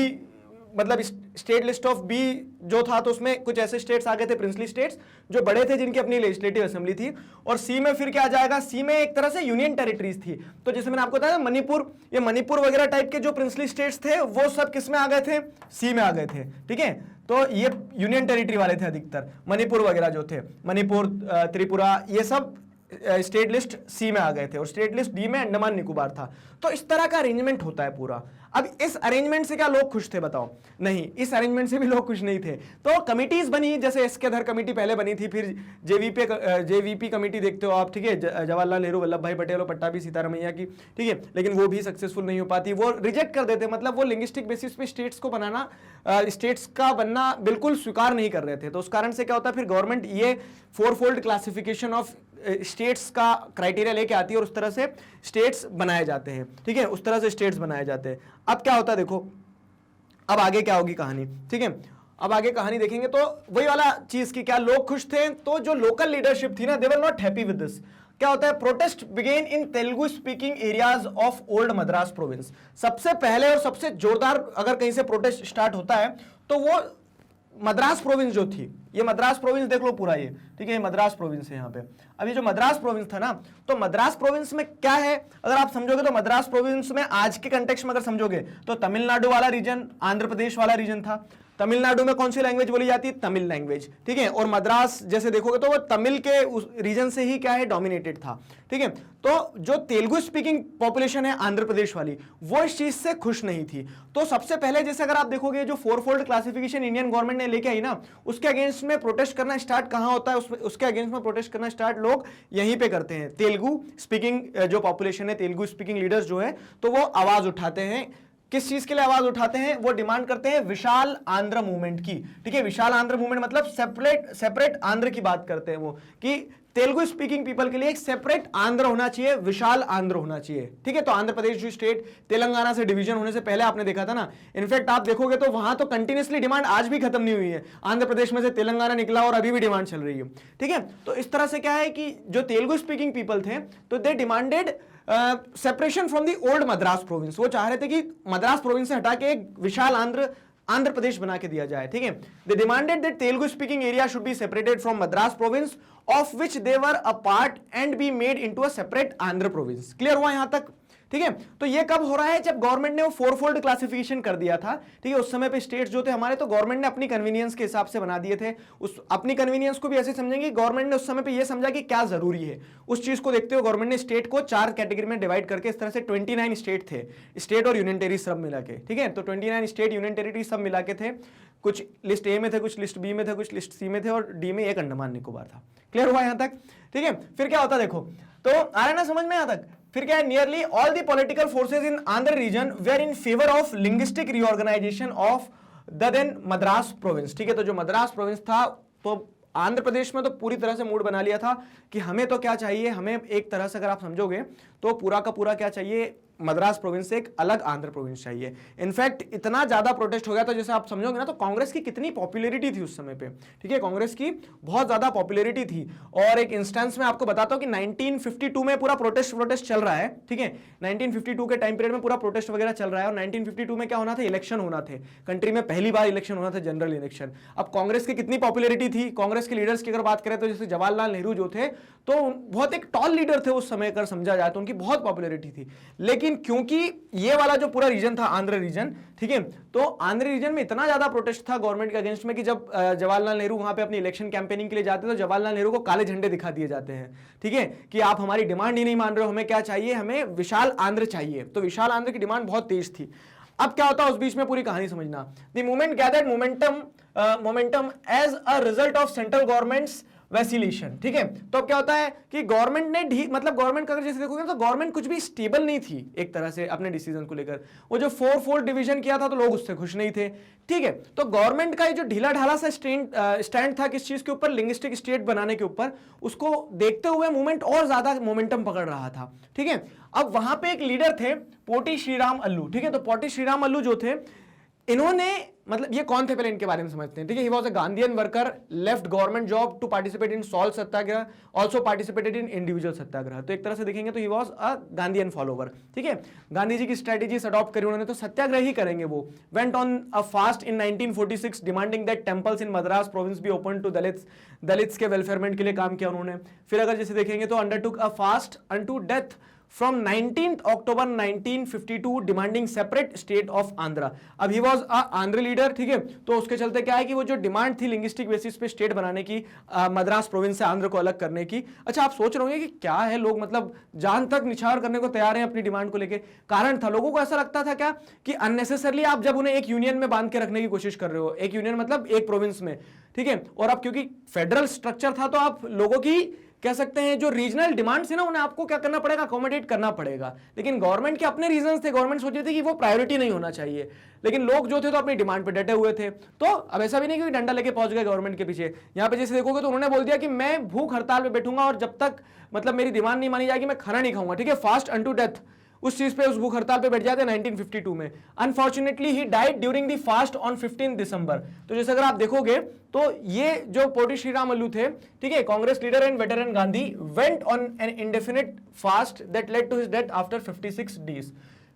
मतलब स्टेट लिस्ट ऑफ बी जो था, तो उसमें कुछ ऐसे स्टेट्स आ गए थे, प्रिंसली स्टेट्स जो बड़े थे, जिनकी अपनी लेजिस्लेटिव असेंबली थी। और सी में फिर क्या आ जाएगा, सी में एक तरह से यूनियन टेरिटरीज थी। तो जैसे मैंने आपको बताया मणिपुर, ये मणिपुर वगैरह टाइप के जो प्रिंसली स्टेट्स थे, वो सब किस में आ गए थे, सी में आ गए थे, ठीक है। तो ये यूनियन टेरिटरी वाले थे अधिकतर, मणिपुर वगैरह जो थे, मणिपुर, त्रिपुरा, ये सब स्टेट लिस्ट सी में आ गए थे, और स्टेट लिस्ट डी में अंडमान निकोबार था। तो इस तरह का अरेंजमेंट होता है पूरा। अब इस अरेंजमेंट से क्या लोग खुश थे, बताओ? नहीं, इस अरेंजमेंट से भी लोग खुश नहीं थे। तो कमिटीज बनी, जैसे एस के धर कमेटी पहले बनी थी, फिर जेवीपी कमेटी देखते हो आप, ठीक है, जवाहरलाल नेहरू, वल्लभ भाई पटेल और पट्टाभी सीतारमैया की, ठीक है, लेकिन वो भी सक्सेसफुल नहीं हो पाती, वो रिजेक्ट कर देते, मतलब वो लिंग्विस्टिक बेसिस पे स्टेट्स को बनाना, स्टेट्स का बनना बिल्कुल स्वीकार नहीं कर रहे थे। तो उस कारण से क्या होता है, फिर गवर्नमेंट ये 4 फोल्ड क्लासिफिकेशन ऑफ स्टेट्स का क्राइटेरिया लेके आती है, और उस तरह से स्टेट्स बनाए जाते हैं, ठीक है, उस तरह से स्टेट्स बनाए जाते हैं। अब क्या होता है देखो, अब आगे क्या होगी कहानी, ठीक है। अब आगे कहानी देखेंगे तो वही वाला चीज की, क्या लोग खुश थे, तो जो लोकल लीडरशिप थी ना, they were not happy with this. क्या होता है, protest began in Telugu speaking areas of old Madras province. सबसे पहले और सबसे जोरदार अगर कहीं से प्रोटेस्ट स्टार्ट होता है तो वो मद्रास प्रोविंस जो थी, ये मद्रास प्रोविंस देख लो पूरा ये, ठीक है, ये मद्रास प्रोविंस है यहाँ पे। अब ये जो मद्रास प्रोविंस था ना, तो मद्रास प्रोविंस में क्या है, अगर आप समझोगे तो मद्रास प्रोविंस में आज के कंटेक्स्ट में अगर समझोगे तो तमिलनाडु वाला रीजन, आंध्र प्रदेश वाला रीजन था। तमिलनाडु में कौन सी लैंग्वेज बोली जाती है, तमिल लैंग्वेज, ठीक है, और मद्रास जैसे देखोगे तो वो तमिल के उस रीजन से ही क्या है, डोमिनेटेड था, ठीक है। तो जो तेलुगु स्पीकिंग पॉपुलेशन है आंध्र प्रदेश वाली, वो इस चीज से खुश नहीं थी। तो सबसे पहले जैसे अगर आप देखोगे जो 4 फोल्ड क्लासिफिकेशन इंडियन गवर्नमेंट ने लेके आई ना, उसके अगेंस्ट में प्रोटेस्ट करना स्टार्ट कहां होता है, उसके अगेंस्ट में प्रोटेस्ट करना स्टार्ट लोग यहीं पे करते हैं। तेलुगु स्पीकिंग जो पॉपुलेशन है, तेलुगु स्पीकिंग लीडर्स जो है, तो वो आवाज उठाते हैं। किस चीज के लिए आवाज उठाते हैं, वो डिमांड करते हैं विशाल आंध्र मूवमेंट की, ठीक है। विशाल आंध्र मूवमेंट मतलब सेपरेट आंध्र की बात करते हैं वो, कि तेलुगु स्पीकिंग पीपल के लिए एक सेपरेट आंध्र होना चाहिए, विशाल आंध्र होना चाहिए, ठीक है। तो आंध्र प्रदेश जो स्टेट तेलंगाना से डिवीजन होने से पहले आपने देखा था ना, इनफैक्ट आप देखोगे तो वहां तो कंटिन्यूसली डिमांड आज भी खत्म नहीं हुई है, आंध्र प्रदेश में से तेलंगाना निकला और अभी भी डिमांड चल रही है, ठीक है। तो इस तरह से क्या है कि जो तेलुगु स्पीकिंग पीपल थे, तो they demanded separation from the old Madras province. वो चाह रहे थे कि मद्रास प्रोविंस से हटा के एक विशाल आंध्र आंध्र प्रदेश बना के दिया जाए, ठीक है। They demanded that Telugu speaking area should be separated from Madras province of which they were a part and be made into a separate Andhra province. Clear हुआ यहां तक, ठीक है। तो ये कब हो रहा है, जब गवर्नमेंट ने वो फोरफोल्ड क्लासिफिकेशन कर दिया था, ठीक है। उस समय पे स्टेट्स जो थे हमारे, तो गवर्नमेंट ने अपनी कन्वीनियंस के हिसाब से बना दिए थे। उस अपनी कन्वीनियंस को भी ऐसे समझेंगे, गवर्नमेंट ने उस समय पे ये समझा कि क्या जरूरी है, उस चीज को देखते हुए गवर्नमेंट ने स्टेट को 4 कैटेगरी में डिवाइड करके, इस तरह से 29 स्टेट थे, स्टेट और यूनियन टेरिटरी सब मिला के, ठीक है। तो 29 स्टेट यूनियन टेरिटरी सब मिला के थे, कुछ लिस्ट ए में थे, कुछ लिस्ट बी में थे, कुछ लिस्ट सी में थे, और डी में एक अंडमान निकोबार था। क्लियर हुआ यहां तक, ठीक है। फिर क्या होता देखो, तो आ रहा है ना समझ में यहां तक। फिर क्या है, nearly all the political forces in Andhra region were in favour of linguistic reorganisation of the then Madras province, ठीक है। तो जो मद्रास प्रोविंस था, तो आंध्र प्रदेश में तो पूरी तरह से मूड बना लिया था कि हमें तो क्या चाहिए, हमें एक तरह से अगर आप समझोगे तो पूरा का पूरा क्या चाहिए, मद्रास प्रोविंस से एक अलग आंध्र प्रोविंस चाहिए। इनफैक्ट इतना ज्यादा प्रोटेस्ट हो गया था, जैसे आप समझोगे ना, तो कांग्रेस की कितनी पॉपुलैरिटी थी उस समय पे, ठीक है। कांग्रेस की बहुत ज्यादा पॉपुलैरिटी थी। और एक इंस्टेंस में आपको बताता हूं कि 1952 में पूरा प्रोटेस्ट चल रहा है, ठीक है। 1952 के टाइम पीरियड में पूरा प्रोटेस्ट वगैरह चल रहा है, और 1952 में क्या होना था, इलेक्शन होना थे, कंट्री में पहली बार इलेक्शन होना था, जनरल इलेक्शन। अब कांग्रेस की कितनी पॉपुलैरिटी थी, कांग्रेस के लीडर्स की अगर बात करें तो जैसे जवाहरलाल नेहरू जो थे, तो बहुत एक टॉल लीडर थे उस समय, अगर समझा जाए तो उनकी बहुत पॉपुलैरिटी थी। लेकिन क्योंकि ये वाला जो पूरा रीजन था आंध्र रीजन, ठीक है, तो आंध्र रीजन में इतना ज्यादा प्रोटेस्ट था गवर्नमेंट के अगेंस्ट में कि जब जवाहरलाल नेहरू वहां पे अपनी इलेक्शन कैंपेनिंग के लिए जाते तो जवाहरलाल नेहरू को काले झंडे दिखा दिए जाते हैं, ठीक है, कि आप हमारी डिमांड ही नहीं मान रहे हो, हमें क्या चाहिए, हमें विशाल आंध्र चाहिए। तो विशाल आंध्र की डिमांड बहुत तेज थी। अब क्या होता है उस बीच में, पूरी कहानी समझना। The movement gathered momentum as a result of central government's vacillation, ठीक है। तो अब क्या होता है कि गवर्नमेंट ने मतलब गवर्नमेंट का अगर जैसे देखोगे तो गवर्नमेंट कुछ भी स्टेबल नहीं थी एक तरह से अपने डिसीजन को लेकर। वो जो 4-4 डिवीजन किया था तो लोग उससे खुश नहीं थे, ठीक है। तो गवर्नमेंट का ये जो ढीला ढाला सा स्टैंड था किस चीज के ऊपर, लिंग्विस्टिक स्टेट बनाने के ऊपर, उसको देखते हुए मूवमेंट और ज्यादा मोमेंटम पकड़ रहा था, ठीक है। अब वहां पे एक लीडर थे पोटी श्रीराम अल्लू, ठीक है। तो पोटी श्रीराम अल्लू जो थे, इन्होंने मतलब ये कौन थे पहले इनके बारे में समझते हैं, ठीक है। He was a Gandhian worker, left government job to participate in salt satyagraha, also participated in individual satyagraha. तो एक तरह से देखेंगे तो he was a Gandhian follower, ठीक है। गांधी जी की स्ट्रेटेजीज अडॉप्ट करी उन्होंने, तो सत्याग्रह ही करेंगे वो। Went on a fast in 1946 demanding that temples in Madras province be open to Dalits के वेलफेयरमेंट के लिए काम किया उन्होंने। फिर अगर जैसे देखेंगे तो undertook a fast unto death from 19th October 1952 demanding separate state of Andhra। अब he was a Andhra leader, ठीक है। तो उसके चलते क्या है कि वो जो डिमांड थी लिंग्विस्टिक बेसिस पे स्टेट बनाने की, मद्रास प्रोविंस से आंध्र को अलग करने की। अच्छा आप सोच रहे होंगे कि क्या है, लोग मतलब जान तक निछावर करने को तैयार हैं अपनी डिमांड को लेके। कारण था, लोगों को ऐसा लगता था क्या कि अननेसेसरली आप जब उन्हें एक यूनियन में बांध के रखने की कोशिश कर रहे हो, एक यूनियन मतलब एक प्रोविंस में, ठीक है। और अब क्योंकि फेडरल स्ट्रक्चर था तो आप लोगों की कह सकते हैं जो रीजनल डिमांड्स है ना, उन्हें आपको क्या करना पड़ेगा, अकोमोडेट करना पड़ेगा। लेकिन गवर्नमेंट के अपने रीजंस थे, गवर्नमेंट सोच रही थी कि वो प्रायोरिटी नहीं होना चाहिए, लेकिन लोग जो थे तो अपनी डिमांड पे डटे हुए थे। तो अब ऐसा भी नहीं कि डंडा लेके पहुंच गए गवर्नमेंट के पीछे। यहाँ पे जैसे देखोगे तो उन्होंने बोल दिया कि मैं भूख हड़ताल पे बैठूंगा और जब तक मतलब मेरी डिमांड नहीं मानी जाएगी मैं खाना नहीं खाऊंगा, ठीक है। फास्ट अनटू डेथ उस चीज पे, उस भूख हड़ताल पे बैठ जाते 1952 में। Unfortunately he died during the fast on 15 दिसंबर। तो जैसे अगर आप देखोगे तो ये जो पोटी श्रीराम अल्लू थे, ठीक है, Congress leader and veteran Gandhi, went on an indefinite fast that led to his death after 56 days.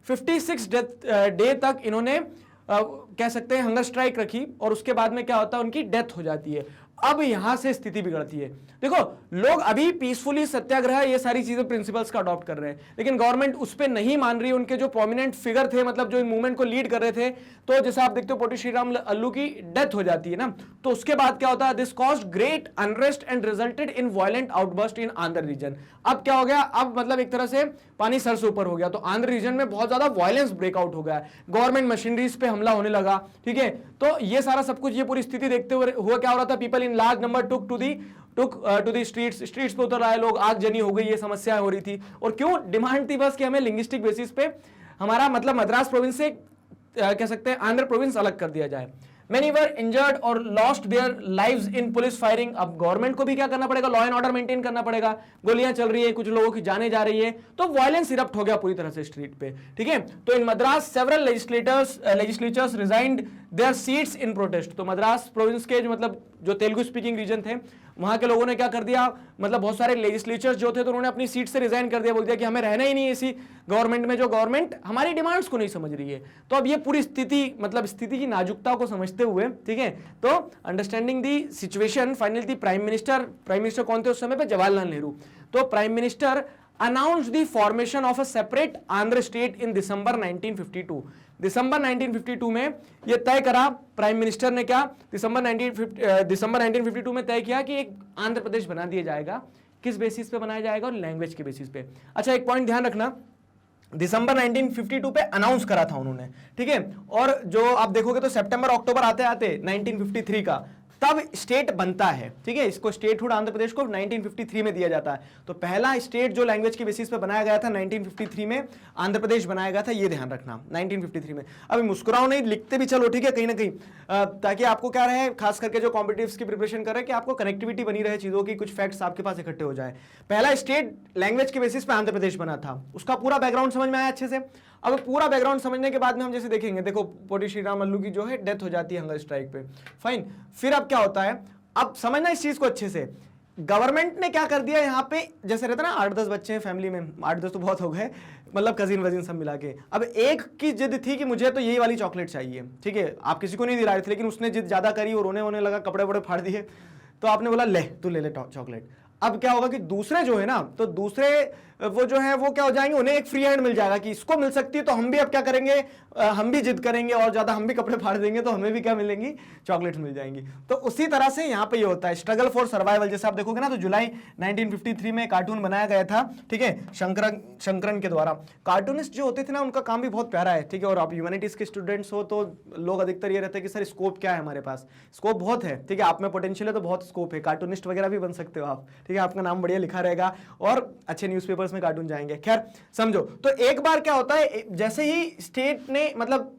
56 day तक इन्होंने कह सकते हैं हंगर स्ट्राइक रखी, और उसके बाद में क्या होता है, उनकी डेथ हो जाती है। अब यहां से स्थिति बिगड़ती है। देखो लोग अभी पीसफुली सत्याग्रह ये सारी चीजें प्रिंसिपल्स का अडॉप्ट कर रहे हैं, लेकिन गवर्नमेंट उस पर नहीं मान रही। उनके जो प्रोमिनेंट फिगर थे, मतलब जो इन मूवमेंट को लीड कर रहे थे, तो जैसे आप देखते हो पोटी श्रीराम अल्लू की डेथ हो जाती है ना, तो उसके बाद क्या होता है, this caused great unrest and resulted in violent outburst in Andhra region. अब क्या हो गया, अब मतलब एक तरह से पानी सर से ऊपर हो गया। तो आंध्र रीजन में बहुत ज्यादा वायलेंस ब्रेकआउट हो गया, गवर्नमेंट मशीनरीज पे हमला होने लगा, ठीक है। तो ये सारा सब कुछ, ये पूरी स्थिति देखते हुए हुआ क्या हो रहा था, people in large number took to the streets पे उतर आए लोग, आगजनी हो गई, ये समस्या हो रही थी। और क्यों, डिमांड थी बस कि हमें लिंग्विस्टिक बेसिस पे हमारा मतलब मद्रास प्रोविंस से कह सकते हैं आंध्र प्रोविंस अलग कर दिया जाए। Many were injured और lost their lives in police firing. अब गवर्नमेंट को भी क्या करना पड़ेगा, लॉ एंड ऑर्डर मेंटेन करना पड़ेगा, गोलियां चल रही है, कुछ लोगों की जाने जा रही है, तो वायलेंस इरप्ट हो गया पूरी तरह से स्ट्रीट पे, ठीक है। तो in Madras several legislators resigned their seats in protest. तो मद्रास प्रोविंस के जो मतलब जो तेलुगु स्पीकिंग रीजन थे वहां के लोगों ने क्या कर दिया, मतलब बहुत सारे लेजिस्लेचर्स जो थे तो उन्होंने अपनी सीट से रिजाइन कर दिया, बोल दिया कि हमें रहना ही नहीं है इसी गवर्नमेंट में जो गवर्नमेंट हमारी डिमांड्स को नहीं समझ रही है। तो अब ये पूरी स्थिति मतलब स्थिति की नाजुकता को समझते हुए, ठीक है, तो understanding the situation finally the prime minister कौन थे उस समय पे, जवाहरलाल नेहरू। तो prime minister announced the formation of a separate Andhra state in December 1952। दिसंबर 1952 में यह तय करा प्राइम मिनिस्टर ने, क्या दिसंबर 1952 में तय किया कि एक आंध्र प्रदेश बना दिया जाएगा। किस बेसिस पे बनाया जाएगा, और लैंग्वेज के बेसिस पे। अच्छा एक पॉइंट ध्यान रखना, दिसंबर 1952 पे अनाउंस करा था उन्होंने, ठीक है, और जो आप देखोगे तो सितंबर अक्टूबर आते आते 1953 का तब स्टेट बनता है, ठीक है। इसको स्टेटहुड आंध्र प्रदेश को 1953 में दिया जाता है। तो पहला स्टेट जो लैंग्वेज के बेसिस पे बनाया गया था 1953 में आंध्र प्रदेश बनाया गया था, ये ध्यान रखना 1953 में। अभी मुस्कुराओ नहीं, लिखते भी चलो, ठीक है, कहीं ना कहीं, ताकि आपको क्या रहे, खास करके जो कॉम्पिटिटिव्स की प्रिपरेशन कर रहे हैं, कि आपको कनेक्टिविटी बनी रहे चीजों की, कुछ फैक्ट्स आपके पास इकट्ठे हो जाए। पहला स्टेट लैंग्वेज के बेसिस पे आंध्र प्रदेश बना था, उसका पूरा बैकग्राउंड समझ में आया अच्छे से। अब पूरा बैकग्राउंड समझने के बाद में हम जैसे देखेंगे, देखो पोटी श्री राम अल्लू की जो है डेथ हो जाती है हंगर स्ट्राइक पे, फाइन। फिर अब क्या होता है, अब समझना इस चीज को अच्छे से, गवर्नमेंट ने क्या कर दिया यहाँ पे, जैसे रहता ना 8-10 बच्चे हैं फैमिली में, 8-10 तो बहुत हो गए, मतलब कजिन वजिन सब मिला के। अब एक की जिद थी कि मुझे तो यही वाली चॉकलेट चाहिए, ठीक है, आप किसी को नहीं दिला रहे थे, लेकिन उसने जिद ज्यादा करी और रोने वोने लगा, कपड़े वपड़े फाड़ दिए, तो आपने बोला ले तू ले ले चॉकलेट। अब क्या होगा कि दूसरे जो है ना, तो दूसरे वो जो है वो क्या हो जाएंगे, उन्हें एक फ्री हैंड मिल जाएगा कि इसको मिल सकती है, तो हम भी अब क्या करेंगे, हम भी जिद करेंगे और ज्यादा हम भी कपड़े फाड़ देंगे, तो हमें भी क्या मिलेंगी, चॉकलेट्स मिल जाएंगी। तो उसी तरह से यहाँ पे ये होता है, स्ट्रगल फॉर सर्वाइवल। जैसे आप देखोगे ना, तो जुलाई 1953 में कार्टून बनाया गया था, ठीक है, शंकरन के द्वारा। कार्टूनिस्ट जो होते थे ना, उनका काम भी बहुत प्यारा है, ठीक है। और आप ह्यूमैनिटीज के स्टूडेंट्स हो तो लोग अधिकतर ये रहते हैं कि सर स्कोप क्या है हमारे पास, स्कोप बहुत है, ठीक है, आप में पोटेंशियल है तो बहुत स्कोप है, कार्टूनिस्ट वगैरह भी बन सकते हो आप, ठीक है, आपका नाम बढ़िया लिखा रहेगा और अच्छे न्यूज़पेपर्स में कार्टून जाएंगे। खैर समझो, तो एक बार क्या होता है, जैसे ही स्टेट ने मतलब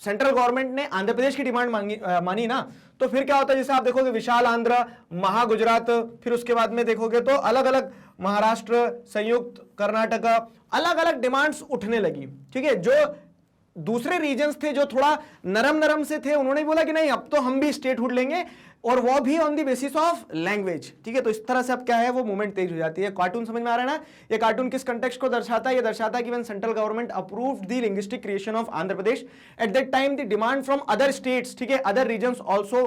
सेंट्रल गवर्नमेंट ने आंध्र प्रदेश की डिमांड मानी ना, तो फिर क्या होता है, जैसे आप देखोगे विशाल आंध्र, महा गुजरात, फिर उसके बाद में देखोगे तो अलग अलग महाराष्ट्र, संयुक्त कर्नाटक, अलग अलग डिमांड्स उठने लगी, ठीक है। जो दूसरे रीजन्स थे जो थोड़ा नरम से थे, उन्होंने बोला कि नहीं अब तो हम भी स्टेटहुड लेंगे, और वो भी on the basis of language, ठीक है। तो इस तरह से अब क्या है, वो मूवमेंट तेज हो जाती है। कार्टून समझ में आ रहा है ना, ये कार्टून किस कंटेक्स्ट को दर्शाता है, ये दर्शाता है कि when central government approved the linguistic creation of Andhra Pradesh, eight that time the demand from other states, ठीक है, अदर रीजन्स आल्सो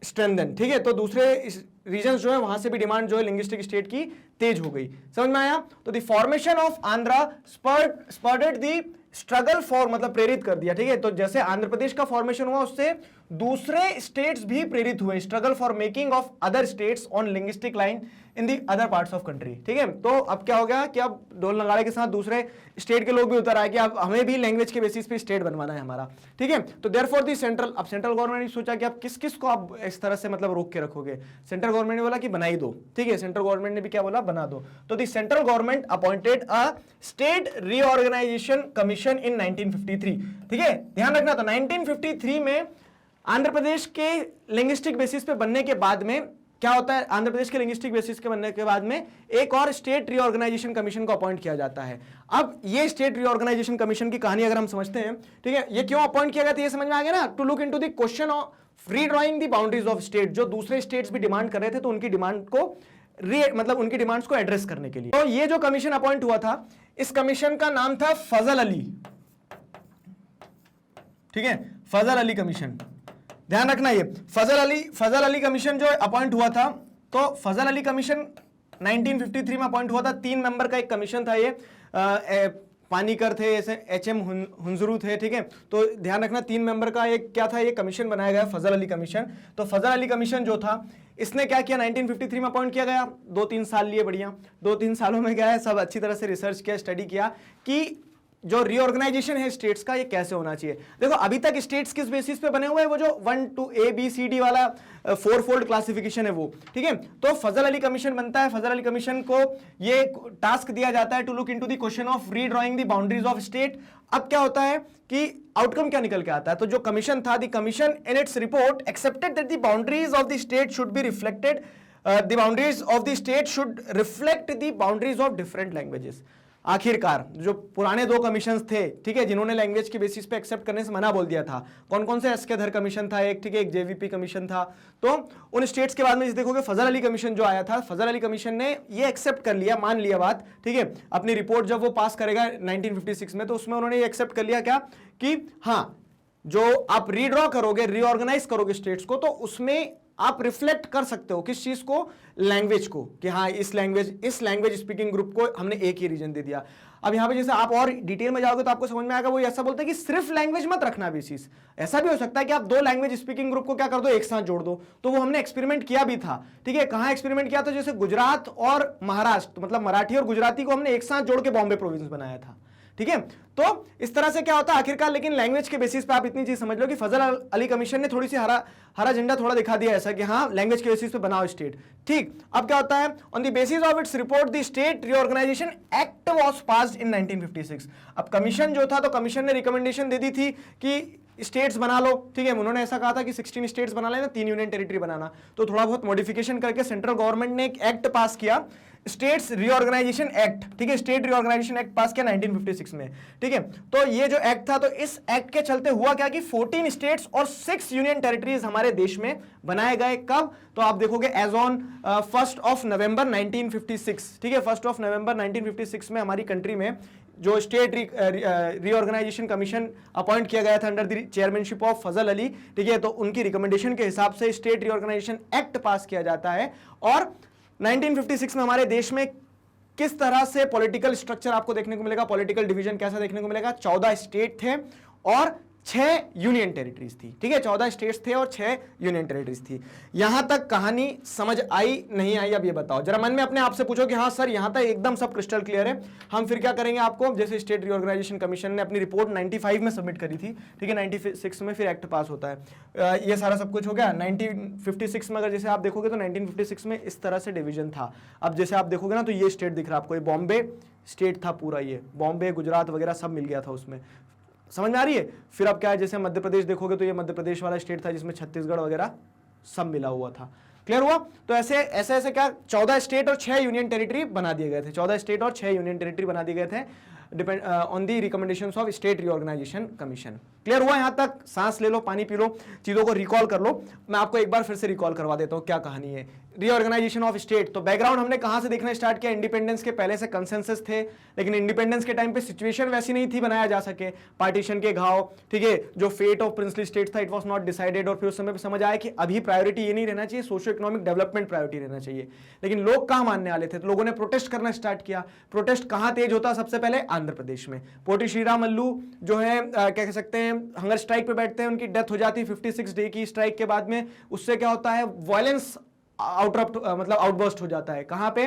स्ट्रेंथन, ठीक है। तो दूसरे रीजन्स जो है वहां से भी डिमांड जो है लिंग्विस्टिक स्टेट की तेज हो गई। समझ में आया। तो the formation of Andhra spurred the struggle for, मतलब प्रेरित कर दिया, ठीक है। तो जैसे आंध्र प्रदेश का फॉर्मेशन हुआ, उससे दूसरे स्टेट्स भी प्रेरित हुए, struggle for making of other states on linguistic line in the other parts of country, ठीक है। तो अब क्या हो गया कि अब ढोल नगाड़े के साथ दूसरे स्टेट के लोग भी उतर आए कि अब हमें भी लैंग्वेज के बेसिस पे स्टेट बनवाना है हमारा, ठीक है। तो देयरफॉर दी सेंट्रल, अब सेंट्रल गवर्नमेंट ने सोचा कि अब किस किस को आप इस तरह से मतलब रोक के रखोगे। सेंट्रल गवर्नमेंट ने बोला कि बनाई दो, ठीक है, सेंट्रल गवर्नमेंट ने भी क्या बोला, बना दो। तो the central government appointed a state reorganisation commission in 1953, ठीक है, ध्यान रखना। तो 1953 में आंध्र प्रदेश के लिंग्विस्टिक बेसिस पे बनने के बाद में क्या होता है, आंध्र प्रदेश के लिंग्विस्टिक बेसिस के बनने के बाद में एक और स्टेट रीऑर्गेनाइजेशन कमीशन को अपॉइंट किया जाता है। अब ये स्टेट रीऑर्गेनाइजेशन कमीशन की कहानी अगर हम समझते हैं, ठीक है, ये क्यों अपॉइंट किया गया था, ये समझ में आ गया ना। To look into the question of redrawing the boundaries of state, जो दूसरे स्टेट्स भी डिमांड कर रहे थे, तो उनकी डिमांड को मतलब उनकी डिमांड्स को एड्रेस करने के लिए। तो ये जो कमीशन अपॉइंट हुआ था, इस कमीशन का नाम था फजल अली, ठीक है, फजल अली कमीशन। ध्यान रखना, ये फजल अली कमीशन जो अपॉइंट हुआ था, तो फजल अली कमीशन 1953 में अपॉइंट हुआ था। 3 मेंबर का एक कमीशन था ये, पानीकर थे, ऐसे एच.एम. हुंजरू थे, ठीक है। तो ध्यान रखना 3 मेंबर का एक क्या था, ये कमीशन बनाया गया, फजल अली कमीशन। तो फजल अली कमीशन जो था, इसने क्या किया, 1953 में अपॉइंट किया गया, 2-3 साल लिए, बढ़िया 2-3 सालों में क्या है, सब अच्छी तरह से रिसर्च किया, स्टडी किया कि जो रीऑर्गेनाइजेशन है स्टेट्स का ये कैसे होना चाहिए। देखो अभी तक स्टेट्स किस बेसिस पे बने हुए हैं, वो जो 1 to ABCD वाला 4 फोल्ड क्लासिफिकेशन है वो, ठीक है। तो फजल अली कमीशन बनता है, फजल अली कमीशन को ये टास्क दिया जाता है to look into the question of redrawing the boundaries of state. अब क्या होता है कि आउटकम क्या निकल के आता है, तो जो कमीशन था, the commission in its report accepted that the boundaries of the state should be reflected, the boundaries of the state should reflect the boundaries of different languages। आखिरकार जो पुराने दो कमीशन थे, ठीक है, जिन्होंने लैंग्वेज के बेसिस पे एक्सेप्ट करने से मना बोल दिया था, कौन कौन से, एसके धर कमीशन था एक, ठीक है, एक जेवीपी कमीशन था, तो उन स्टेट्स के बाद में देखोगे फजल अली कमीशन जो आया था, फजल अली कमीशन ने ये एक्सेप्ट कर लिया, मान लिया बात, ठीक है, अपनी रिपोर्ट जब वो पास करेगा 1956 में, तो उसमें उन्होंने ये एक्सेप्ट कर लिया क्या कि हाँ, जो आप रीड्रॉ करोगे, रीऑर्गेनाइज करोगे स्टेट्स को, तो उसमें आप रिफ्लेक्ट कर सकते हो किस चीज को, लैंग्वेज को, कि हाँ इस लैंग्वेज स्पीकिंग ग्रुप को हमने एक ही रीजन दे दिया। अब यहां पे जैसे आप और डिटेल में जाओगे तो आपको समझ में आएगा, वो ऐसा बोलते हैं कि सिर्फ लैंग्वेज मत रखना बेसिस, ऐसा भी हो सकता है कि आप दो लैंग्वेज स्पीकिंग ग्रुप को क्या कर दो, एक साथ जोड़ दो। तो वो हमने एक्सपेरिमेंट किया भी था, ठीक है, कहां एक्सपेरिमेंट किया था, जैसे गुजरात और महाराष्ट्र, मतलब मराठी और गुजराती को हमने एक साथ जोड़ के बॉम्बे प्रोविंस बनाया था, ठीक है। तो इस तरह से क्या होता है आखिरकार, लेकिन लैंग्वेज के बेसिस पे आप इतनी चीज समझ लो कि फजल अली कमीशन ने थोड़ी सी हरा झंडा थोड़ा दिखा दिया ऐसा कि हाँ लैंग्वेज के बेसिस पे बनाओ स्टेट, ठीक। अब क्या होता है, on the basis of its report the state reorganisation act was passed in 1956। अब कमीशन जो था, तो कमीशन ने रिकमेंडेशन दे दी थी कि स्टेट्स बना लो, ठीक है, उन्होंने ऐसा कहा था कि 16 स्टेट्स बना लेना, 3 यूनियन टेरिटरी बनाना। तो थोड़ा बहुत मॉडिफिकेशन करके सेंट्रल गवर्नमेंट ने एक एक्ट पास किया, स्टेट्स रीऑर्गेनाइजेशन एक्ट, ठीक है, स्टेट रीऑर्गेनाइजेशन एक्ट पास किया 1956 में, ठीक है। तो ये जो एक्ट था, तो इस एक्ट के चलते हुआ क्या कि 14 स्टेट्स और 6 यूनियन टेरिटरीज हमारे देश में बनाए गए। कब, तो आप देखोगे एज ऑन 1 नवंबर 1956, ठीक है, 1 नवंबर 1956 में हमारी कंट्री में जो स्टेट रीऑर्गेनाइजेशन कमीशन अपॉइंट किया गया था अंडर द चेयरमैनशिप ऑफ फजल अली, ठीक है, तो उनकी रिकमेंडेशन के हिसाब से स्टेट रीऑर्गेनाइजेशन एक्ट पास किया जाता है। और 1956 में हमारे देश में किस तरह से पॉलिटिकल स्ट्रक्चर आपको देखने को मिलेगा, पॉलिटिकल डिवीजन कैसा देखने को मिलेगा, 14 स्टेट थे और 6 यूनियन टेरिटरीज थी, ठीक है, 14 स्टेट्स थे और 6 यूनियन टेरिटरीज थी। यहां तक कहानी समझ आई नहीं आई, अब ये बताओ जरा, मन में अपने आप से पूछो कि हाँ सर यहां तक एकदम सब क्रिस्टल क्लियर है। हम फिर क्या करेंगे, आपको जैसे स्टेट रीऑर्गेनाइजेशन कमीशन ने अपनी रिपोर्ट 95 में सबमिट करी थी, ठीक है, 96 में फिर एक्ट पास होता है, ये सारा सब कुछ हो गया। 1956 में अगर जैसे आप देखोगे तो 1956 में इस तरह से डिवीजन था। अब जैसे आप देखोगे ना, तो ये स्टेट दिख रहा है आपको, ये बॉम्बे स्टेट था पूरा, ये बॉम्बे गुजरात वगैरह सब मिल गया था उसमें, समझ में आ रही है। फिर अब क्या है, जैसे मध्य प्रदेश देखोगे तो ये मध्य प्रदेश वाला स्टेट था जिसमें छत्तीसगढ़ वगैरह सब मिला हुआ था। क्लियर हुआ। तो ऐसे ऐसे ऐसे क्या 14 स्टेट और 6 यूनियन टेरिटरी बना दिए गए थे, 14 स्टेट और 6 यूनियन टेरिटरी बना दिए गए थे depend on the recommendations of state reorganisation commission. Clear हुआ। यहां तक सांस ले लो, पानी पी लो, चीजों को रिकॉल कर लो। मैं आपको एक बार फिर से रिकॉल करवा देता हूं क्या कहानी है रीऑर्गेनाइजेशन ऑफ स्टेट। तो बैकग्राउंड हमने कहां से देखना स्टार्ट किया, इंडिपेंडेंस के पहले से कंसेंसस थे, लेकिन इंडिपेंडेंस के टाइम पे सिचुएशन वैसी नहीं थी बनाया जा सके, पार्टीशन के घाव, ठीक है, जो फेट ऑफ प्रिंसली स्टेट था इट वाज नॉट डिसाइडेड। और फिर उस समय पे समझ आया कि अभी प्रायोरिटी ये नहीं रहना चाहिए, सोशियो इकोनॉमिक डेवलपमेंट प्रायोरिटी रहना चाहिए। लेकिन लोग कहां मानने वाले थे, तो लोगों ने प्रोटेस्ट करना स्टार्ट किया। प्रोटेस्ट कहां तेज होता, सबसे पहले आंध्र प्रदेश में। पोटी श्रीराम मल्लू जो है क्या कह सकते हैं, हंगर स्ट्राइक पे बैठते हैं, उनकी डेथ हो जाती है 56 डे की स्ट्राइक के बाद में। उससे क्या होता है, वायलेंस मतलब आउटबर्स्ट हो जाता है। कहां पे,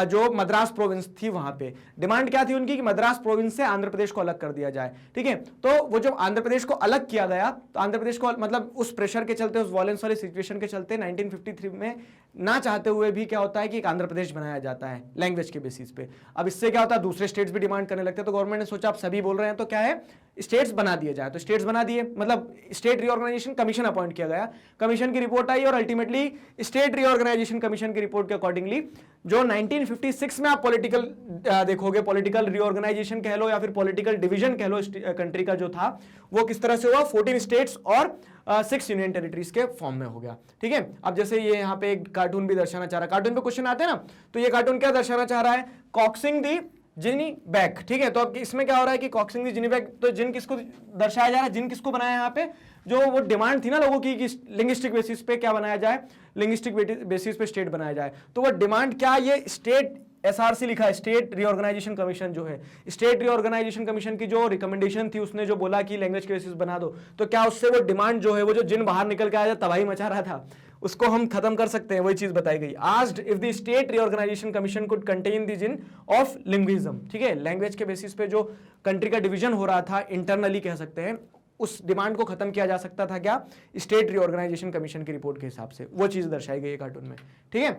जो मद्रास प्रोविंस थी वहां पे डिमांड क्या थी उनकी कि मद्रास प्रोविंस से आंध्र प्रदेश को अलग कर दिया जाए। ठीक है, तो वो जब आंध्र प्रदेश को अलग किया गया तो आंध्र प्रदेश को मतलब उस प्रेशर के चलते, उस वायलेंस वाली सिचुएशन के चलते 1953 में ना चाहते हुए भी क्या होता है कि एक आंध्र प्रदेश बनाया जाता है लैंग्वेज के बेसिस पे। अब इससे क्या होता है, दूसरे स्टेट्स भी डिमांड करने लगते हैं, तो गवर्नमेंट ने सोचा आप सभी बोल रहे हैं तो क्या है, स्टेट्स बना दिए जाए। तो स्टेट्स बना दिए, मतलब स्टेट रीऑर्गेनाइजेशन कमीशन अपॉइंट किया गया। कमीशन की रिपोर्ट आई और अल्टीमेटली स्टेट रीऑर्गेनाइजेशन कमीशन की रिपोर्ट के अकॉर्डिंगली जो 1956 में आप पॉलिटिकल देखोगे, पॉलिटिकल रीऑर्गेनाइजेशन कह लो या फिर पॉलिटिकल डिवीजन कह लो कंट्री का जो था, वो किस तरह से हुआ, 14 स्टेट्स और 6 यूनियन टेरिटरीज के फॉर्म में हो गया। ठीक है, अब जैसे ये यहाँ पे एक कार्टून भी दर्शाना चाह रहा है, कार्टून पे क्वेश्चन आते हैं ना, तो ये कार्टून क्या दर्शाना चाह रहा है, कॉक्सिंग दी जिनी बैक। ठीक है, तो अब इसमें क्या हो रहा है कि कॉक्सिंग दी जिनी बैक, तो जिन किसको दर्शाया जा रहा है, जिन किसको बनाया यहाँ पे, जो वो डिमांड थी ना लोगों की कि लिंग्विस्टिक बेसिस पे क्या बनाया जाए, लिंग्विस्टिक बेसिस पे स्टेट बनाया जाए। तो वो डिमांड क्या, ये स्टेट एसआरसी लिखा है, स्टेट रीऑर्गेनाइजेशन कमीशन जो है, स्टेट रीऑर्गेनाइजेशन कमीशन की जो रिकमेंडेशन थी, उसने जो बोला कि लैंग्वेज के बेसिस बना दो, तो क्या उससे वो डिमांड जो है, वो जो जिन बाहर निकल के आया था तबाही मचा रहा था, उसको हम खत्म कर सकते हैं, वही चीज बताई गई। Asked if the state reorganisation commission could contain the jinn of linguism, ठीक है, लैंग्वेज के बेसिस पे जो कंट्री का डिवीजन हो रहा था इंटरनली कह सकते हैं, उस डिमांड को खत्म किया जा सकता था क्या, स्टेट रीऑर्गेनाइजेशन कमीशन की रिपोर्ट के हिसाब से। वो चीज दर्शाई गई है कार्टून में, ठीक है,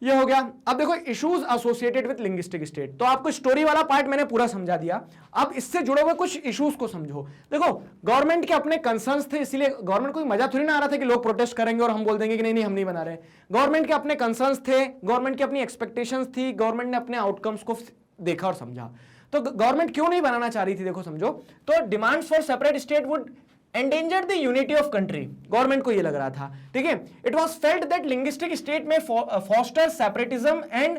ये हो गया। अब देखो issues associated with linguistic state, तो आपको स्टोरी वाला पार्ट मैंने पूरा समझा दिया, अब इससे जुड़े हुए कुछ इश्यूज को समझो। देखो गवर्नमेंट के अपने कंसर्न्स थे, इसीलिए गवर्नमेंट को मजा थोड़ी ना आ रहा था कि लोग प्रोटेस्ट करेंगे और हम बोल देंगे कि नहीं नहीं हम नहीं बना रहे। गवर्नमेंट के अपने कंसर्न्स थे, गवर्नमेंट की अपनी एक्सपेक्टेशंस थी, गवर्नमेंट ने अपने आउटकम्स को देखा और समझा। तो गवर्नमेंट क्यों नहीं बनाना चाह रही थी, देखो समझो, तो demands for separate state would endangered the unity of country, government को ये लग रहा था, ठीक है। It was felt that linguistic state may foster separatism and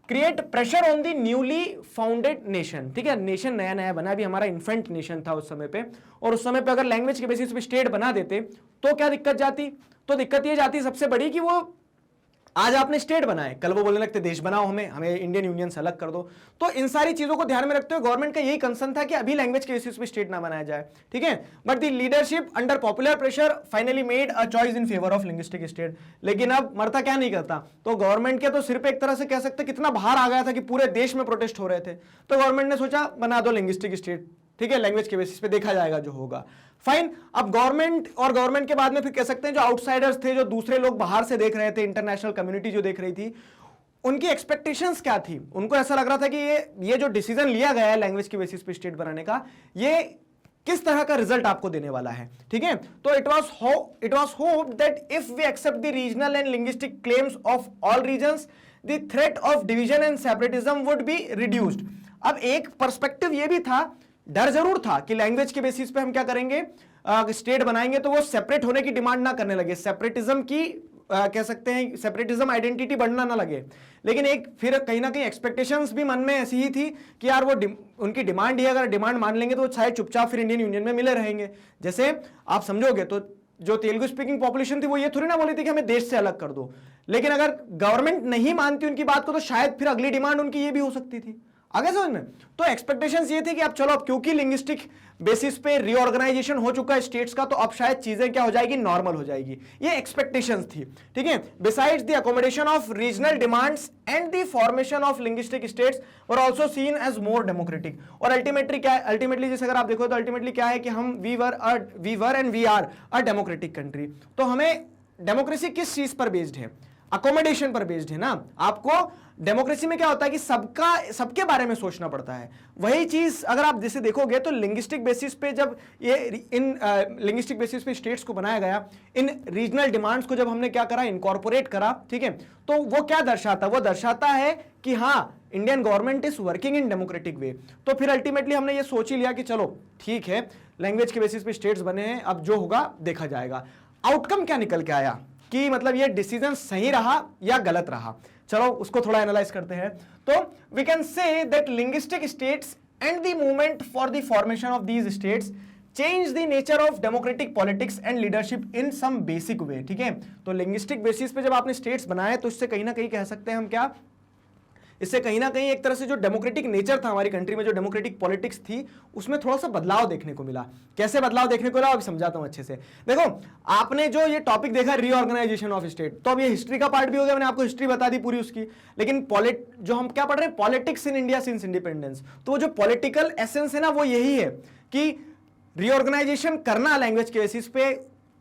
create pressure on the newly founded nation, ठीक है, नेशन नया नया बना, भी हमारा इन्फेंट नेशन था उस समय पे, और उस समय पे अगर लैंग्वेज के बेसिस पे स्टेट बना देते तो क्या दिक्कत जाती, तो दिक्कत ये जाती सबसे बड़ी कि वो आज आपने स्टेट बनाए, कल वो बोलने लगते देश बनाओ, हमें इंडियन यूनियन से अलग कर दो। तो इन सारी चीजों को ध्यान में रखते हुए गवर्नमेंट का यही कंसर्न था कि अभी लैंग्वेज के बेसिस पे स्टेट ना बनाया जाए, ठीक है। But the leadership under popular pressure finally made a choice in favour of linguistic state. लेकिन अब मरता क्या नहीं करता, तो गवर्नमेंट के तो सिर पे एक तरह से कह सकते कितना भार आ गया था कि पूरे देश में प्रोटेस्ट हो रहे थे, तो गवर्नमेंट ने सोचा बना दो लिंग्विस्टिक स्टेट, ठीक है, लैंग्वेज के बेसिस पे देखा जाएगा जो होगा, फाइन। अब गवर्नमेंट के बाद में फिर कह सकते हैं जो आउटसाइडर्स थे, जो दूसरे लोग बाहर से देख रहे थे, इंटरनेशनल कम्युनिटी जो देख रही थी, उनकी एक्सपेक्टेशंस क्या थी, उनको ऐसा लग रहा था कि ये जो डिसीजन लिया गया है लैंग्वेज के बेसिस पे स्टेट बनाने का, ये किस तरह का रिजल्ट आपको देने वाला है, ठीक है। तो it was hope that if we accept the regional and linguistic claims of all regions the threat of division and separatism would be reduced. अब एक पर्सपेक्टिव ये भी था, डर जरूर था कि लैंग्वेज के बेसिस पे हम क्या करेंगे, स्टेट बनाएंगे तो वो सेपरेट होने की डिमांड ना करने लगे, सेपरेटिज्म की कह सकते हैं सेपरेटिज्म आइडेंटिटी बढ़ना ना लगे। लेकिन एक फिर कहीं ना कहीं एक्सपेक्टेशंस भी मन में ऐसी ही थी कि यार वो उनकी डिमांड ही अगर डिमांड मान लेंगे तो शायद चुपचाप फिर इंडियन यूनियन में मिले रहेंगे। जैसे आप समझोगे तो जो तेलुगु स्पीकिंग पॉपुलेशन थी वो ये थोड़ी ना बोली थी कि हमें देश से अलग कर दो, लेकिन अगर गवर्नमेंट नहीं मानती उनकी बात को तो शायद फिर अगली डिमांड उनकी ये भी हो सकती थी, आगे समझ में। तो एक्सपेक्टेशंस ये थे कि अब चलो अब क्योंकि लिंग्विस्टिक बेसिस पे रीऑर्गेनाइजेशन हो चुका है स्टेट्स का, तो अब शायद चीजें क्या हो जाएगी, नॉर्मल हो जाएगी, ये एक्सपेक्टेशंस थी, ठीक है। Besides the accommodation of regional demands and the formation of linguistic states were also seen as more democratic. और अल्टीमेटली क्या है, अल्टीमेटली जैसे अगर आप देखो तो अल्टीमेटली क्या है कि हम we were and we are a democratic country. तो हमें डेमोक्रेसी किस चीज पर बेस्ड है, अकोमोडेशन पर बेस्ड है ना। आपको डेमोक्रेसी में क्या होता है कि सबके बारे में सोचना पड़ता है। वही चीज अगर आप जैसे देखोगे तो लिंग्विस्टिक बेसिस पे जब ये इन लिंग्विस्टिक बेसिस पे स्टेट्स को बनाया गया, इन रीजनल डिमांड्स को जब हमने क्या करा, इनकॉर्पोरेट करा, ठीक है, तो वो क्या दर्शाता, वो दर्शाता है कि हाँ Indian government is working in democratic वे। तो फिर अल्टीमेटली हमने ये सोच ही लिया कि चलो ठीक है लैंग्वेज के बेसिस पे स्टेट्स बने हैं, अब जो होगा देखा जाएगा। आउटकम क्या निकल के आया कि मतलब ये डिसीजन सही रहा या गलत रहा, चलो उसको थोड़ा एनालाइज करते हैं। तो we can say that linguistic states and the movement for the formation of these states change the nature of democratic politics and leadership in some basic way, ठीक है। तो लिंग्विस्टिक बेसिस पे जब आपने स्टेट्स बनाए तो इससे कहीं ना कहीं कह सकते हैं हम क्या, इससे कहीं ना कहीं एक तरह से जो डेमोक्रेटिक नेचर था हमारी कंट्री में, जो डेमोक्रेटिक पॉलिटिक्स थी, उसमें थोड़ा सा बदलाव देखने को मिला। कैसे बदलाव देखने को मिला अभी समझाता हूं अच्छे से। देखो आपने जो ये टॉपिक देखा रीऑर्गेनाइजेशन ऑफ स्टेट, तो अब ये हिस्ट्री का पार्ट भी हो गया, मैंने आपको हिस्ट्री बता दी पूरी उसकी। लेकिन जो हम क्या पढ़ रहे हैं, politics in India since independence, तो वो जो पॉलिटिकल एसेंस है ना वो यही है कि रीऑर्गेनाइजेशन करना लैंग्वेज के बेसिस पे,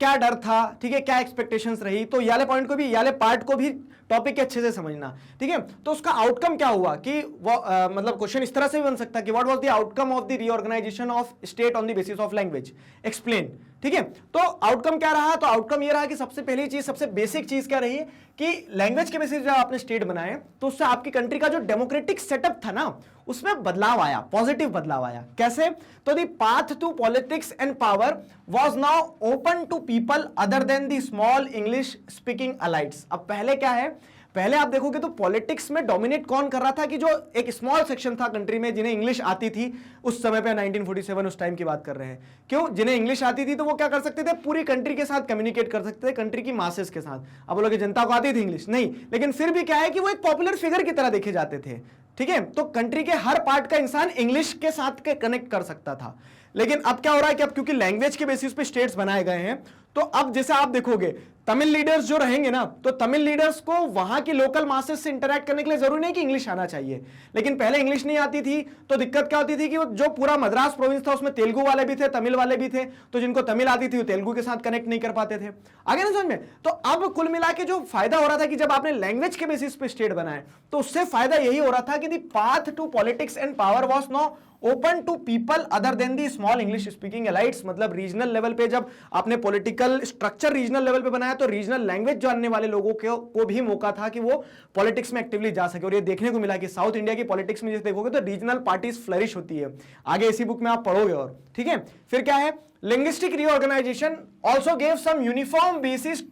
क्या डर था, ठीक है, क्या एक्सपेक्टेशंस रही, तो याले पॉइंट को भी, याले पार्ट को भी टॉपिक के अच्छे से समझना, ठीक है। तो उसका आउटकम क्या हुआ कि मतलब क्वेश्चन इस तरह से भी बन सकता है कि what was the outcome of the reorganisation of state on the basis of language, explain, ठीक है। तो आउटकम क्या रहा, तो आउटकम ये रहा कि सबसे पहली चीज, सबसे बेसिक चीज क्या रही कि लैंग्वेज के बेसिस जब आपने स्टेट बनाए तो उससे आपकी कंट्री का जो डेमोक्रेटिक सेटअप था ना उसमें बदलाव आया, पॉजिटिव बदलाव आया। कैसे, तो the path to politics and power was now open to people other than the small English speaking elites. अब पहले क्या है, पहले आप देखोगे तो पॉलिटिक्स में डोमिनेट कौन कर रहा था कि जो एक स्मॉल सेक्शन था कंट्री में जिन्हें इंग्लिश आती थी, उस समय पे 1947 उस टाइम की बात कर रहे हैं। क्यों, जिन्हें इंग्लिश आती थी तो वो क्या कर सकते थे, पूरी कंट्री के साथ कम्युनिकेट कर सकते थे, कंट्री की मासेस के साथ। अब बोलोगे जनता को आती थी इंग्लिश, नहीं, लेकिन फिर भी क्या है कि वो एक पॉपुलर फिगर की तरह देखे जाते थे, ठीक है। तो कंट्री के हर पार्ट का इंसान इंग्लिश के साथ कनेक्ट कर सकता था। लेकिन अब क्या हो रहा है कि अब क्योंकि लैंग्वेज के बेसिस पे स्टेट्स बनाए गए हैं तो अब जैसे आप देखोगे तमिल लीडर्स जो रहेंगे ना, तो तमिल लीडर्स को वहां की लोकल मासेस से इंटरेक्ट करने के लिए जरूरी नहीं कि इंग्लिश आना चाहिए, लेकिन पहले इंग्लिश नहीं आती थी तो दिक्कत क्या होती थी कि वो जो पूरा मद्रास प्रोविंस था उसमें तेलुगु वाले भी थे, तमिल वाले भी थे, तो जिनको तमिल आती थी वो तेलुगु के साथ कनेक्ट नहीं कर पाते थे। आगे ना समझ में? तो अब कुल मिला के जो फायदा हो रहा था कि जब आपने लैंग्वेज के बेसिस पे स्टेट बनाए तो उससे फायदा यही हो रहा था कि the path to politics and power was now open to people other than the small English speaking elites. मतलब रीजनल लेवल पे जब आपने पॉलिटिकल स्ट्रक्चर रीजनल लेवल पे बनाया तो रीजनल लैंग्वेज जानने वाले लोगों को भी मौका था कि वो पॉलिटिक्स में एक्टिवली जा सके। और ये देखने को मिला कि साउथ इंडिया की पॉलिटिक्स में जैसे देखोगे तो रीजनल पार्टीज फ्लरिश होती है, आगे इसी बुक में आप पढ़ोगे। और ठीक है, फिर क्या है, linguistic reorganisation also gave some uniform basis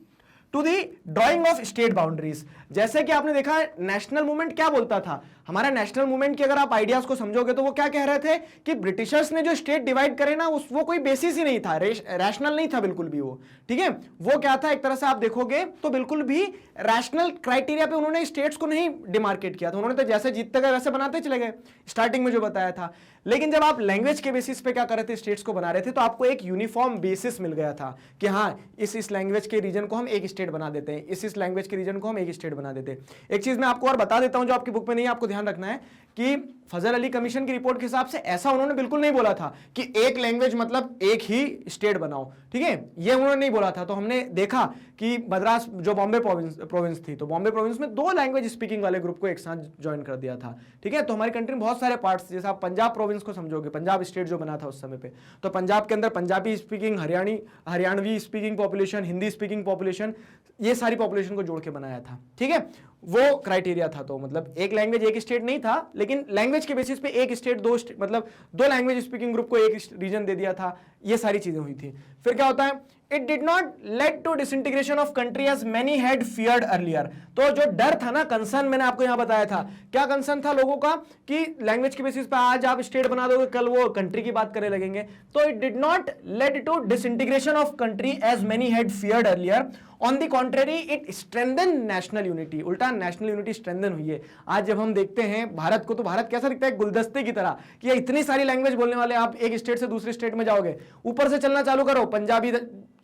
to the drawing of state boundaries. जैसे कि आपने देखा नेशनल मूवमेंट क्या बोलता था, हमारा नेशनल मूवमेंट की अगर आप आइडियाज को समझोगे तो वो क्या कह रहे थे कि ब्रिटिशर्स ने जो स्टेट डिवाइड करे ना वो कोई बेसिस ही नहीं था, रैशनल नहीं था बिल्कुल भी वो। ठीक है, वो क्या था, एक तरह से आप देखोगे तो बिल्कुल भी रैशनल क्राइटेरिया पे उन्होंने स्टेट्स को नहीं डिमार्केट किया था, उन्होंने तो जैसे जीतते गए वैसे बनाते चले गए, स्टार्टिंग में जो बताया था। लेकिन जब आप लैंग्वेज के बेसिस पे क्या कर रहे थे, स्टेट्स को बना रहे थे, तो आपको एक यूनिफॉर्म बेसिस मिल गया था कि हाँ इस लैंग्वेज के रीजन को हम एक स्टेट बना देते हैं, इस लैंग्वेज के रीजन को हम एक स्टेट बना देते हैं। एक चीज मैं आपको और बता देता हूं जो आपकी बुक में नहीं, आपको ध्यान रखना है कि फजल अली कमीशन की रिपोर्ट के हिसाब से ऐसा उन्होंने बिल्कुल नहीं बोला था कि एक लैंग्वेज मतलब एक ही स्टेट बनाओ। ठीक है, ये उन्होंने नहीं बोला था। तो हमने देखा कि मद्रास जो बॉम्बे प्रोविंस थी, तो बॉम्बे प्रोविंस में 2 लैंग्वेज स्पीकिंग वाले ग्रुप को एक साथ ज्वाइन कर दिया था। ठीक है, तो हमारी कंट्री में बहुत सारे पार्ट्स, जैसे आप पंजाब प्रोविंस को समझोगे, पंजाब स्टेट जो बना था उस समय पे, तो पंजाब के अंदर Punjabi speaking, Haryanvi speaking population, Hindi speaking population, ये सारी पॉपुलेशन को जोड़ के बनाया था। ठीक है, वो क्राइटेरिया था। तो मतलब एक लैंग्वेज एक स्टेट नहीं था, लेकिन लैंग्वेज के बेसिस पे एक स्टेट मतलब 2 लैंग्वेज स्पीकिंग ग्रुप को एक रीजन दे दिया था। ये सारी चीजें हुई थी। फिर क्या होता है, it did not lead to disintegration of country as many had feared earlier. तो जो डर था ना, कंसर्न मैंने आपको यहां बताया था, क्या कंसर्न था लोगों का कि लैंग्वेज के बेसिस पे आज आप स्टेट बना दोगे, कल वो कंट्री की बात करने लगेंगे। तो it did not lead to disintegration of country as many had feared earlier, on the contrary it strengthen national unity. उल्टा नेशनल यूनिटी स्ट्रेंथन हुई है। आज जब हम देखते हैं भारत को, तो भारत कैसा दिखता है, गुलदस्ते की तरह कि इतनी सारी लैंग्वेज बोलने वाले, आप एक स्टेट से दूसरे स्टेट में जाओगे, ऊपर से चलना चालू करो, पंजाबी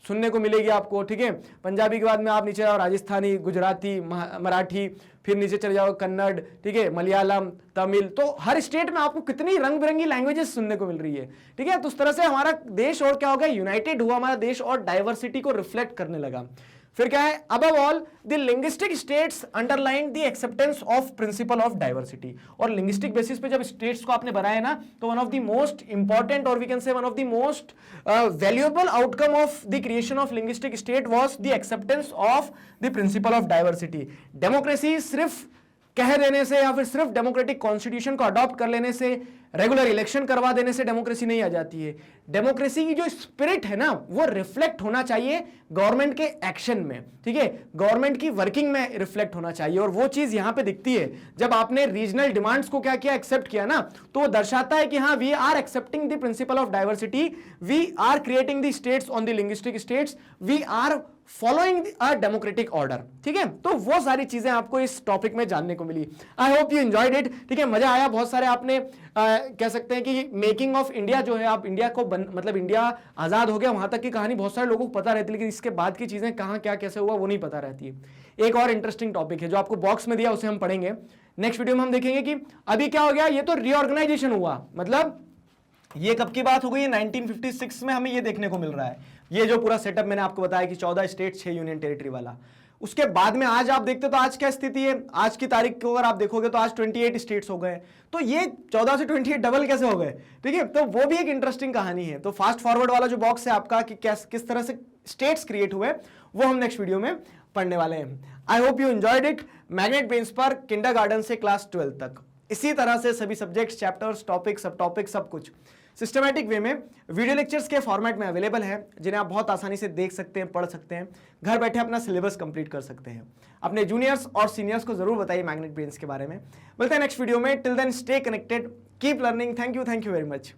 सुनने को मिलेगी आपको। ठीक है, पंजाबी के बाद में आप नीचे जाओ राजस्थानी, गुजराती, मराठी, फिर नीचे चले जाओ कन्नड़, ठीक है, मलयालम, तमिल। तो हर स्टेट में आपको कितनी रंग बिरंगी लैंग्वेजेस सुनने को मिल रही है। ठीक है, तो उस तरह से हमारा देश और क्या हो गया, यूनाइटेड हुआ हमारा देश और डाइवर्सिटी को रिफ्लेक्ट करने लगा। फिर क्या है, above all the linguistic states underline the acceptance of principle of diversity. और लिंग्विस्टिक बेसिस पे जब स्टेट्स को आपने बनाया ना, तो one of the most important और we can say one of the most valuable outcome of the creation of linguistic state was the acceptance of the principle of diversity. Democracy सिर्फ कह देने से या फिर सिर्फ डेमोक्रेटिक कॉन्स्टिट्यूशन को adopt कर लेने से, रेगुलर इलेक्शन करवा देने से डेमोक्रेसी नहीं आ जाती है। डेमोक्रेसी की जो स्पिरिट है ना, वो रिफ्लेक्ट होना चाहिए गवर्नमेंट के एक्शन में। ठीक है, गवर्नमेंट की वर्किंग में रिफ्लेक्ट होना चाहिए। और वो चीज यहां पे दिखती है जब आपने रीजनल डिमांड्स को क्या किया, एक्सेप्ट किया ना, तो वो दर्शाता है कि हाँ we are accepting the principle of diversity, we are creating the states on the linguistic states, we are following a democratic order. ठीक है, तो वो सारी चीजें आपको इस टॉपिक में जानने को मिली। I hope you enjoyed it. ठीक है, मजा आया। बहुत सारे आपने कह सकते हैं कि मेकिंग ऑफ इंडिया जो है, आप इंडिया को मतलब इंडिया आजाद हो गया वहां तक की कहानी बहुत सारे लोगों को पता रहती है, लेकिन इसके बाद की चीजें कहां क्या कैसे हुआ वो नहीं पता रहती है। एक और इंटरेस्टिंग टॉपिक है जो आपको बॉक्स में दिया, उसे हम पढ़ेंगे नेक्स्ट वीडियो में। हम देखेंगे कि अभी क्या हो गया, ये तो रीऑर्गेनाइजेशन हुआ, मतलब ये कब की बात हो गई, 1956 में हमें ये देखने को मिल रहा है। ये जो पूरा सेटअप मैंने आपको बताया कि 14 स्टेट 6 यूनियन टेरिटरी वाला, उसके बाद में आज आप देखते तो आज क्या स्थिति है, आज की तारीख को अगर आप देखोगे तो आज 28 स्टेट्स हो गए। तो ये 14 से 28 डबल कैसे हो गए। ठीक है, तो वो भी एक इंटरेस्टिंग कहानी है। तो फास्ट फॉरवर्ड वाला जो बॉक्स है आपका कि किस तरह से स्टेट्स क्रिएट हुए, वो हम नेक्स्ट वीडियो में पढ़ने वाले हैं। आई hope you enjoyed it. Magnet brains पर किंडरगार्टन से क्लास 12 तक इसी तरह से सभी सब्जेक्ट्स, चैप्टर्स, टॉपिक, सब टॉपिक, सब कुछ सिस्टमैटिक वे में वीडियो लेक्चर्स के फॉर्मेट में अवेलेबल है, जिन्हें आप बहुत आसानी से देख सकते हैं, पढ़ सकते हैं, घर बैठे अपना सिलेबस कंप्लीट कर सकते हैं। अपने जूनियर्स और सीनियर्स को जरूर बताइए मैग्नेट ब्रेन्स के बारे में। मिलते हैं नेक्स्ट वीडियो में। Till then stay connected, keep learning. Thank you very much.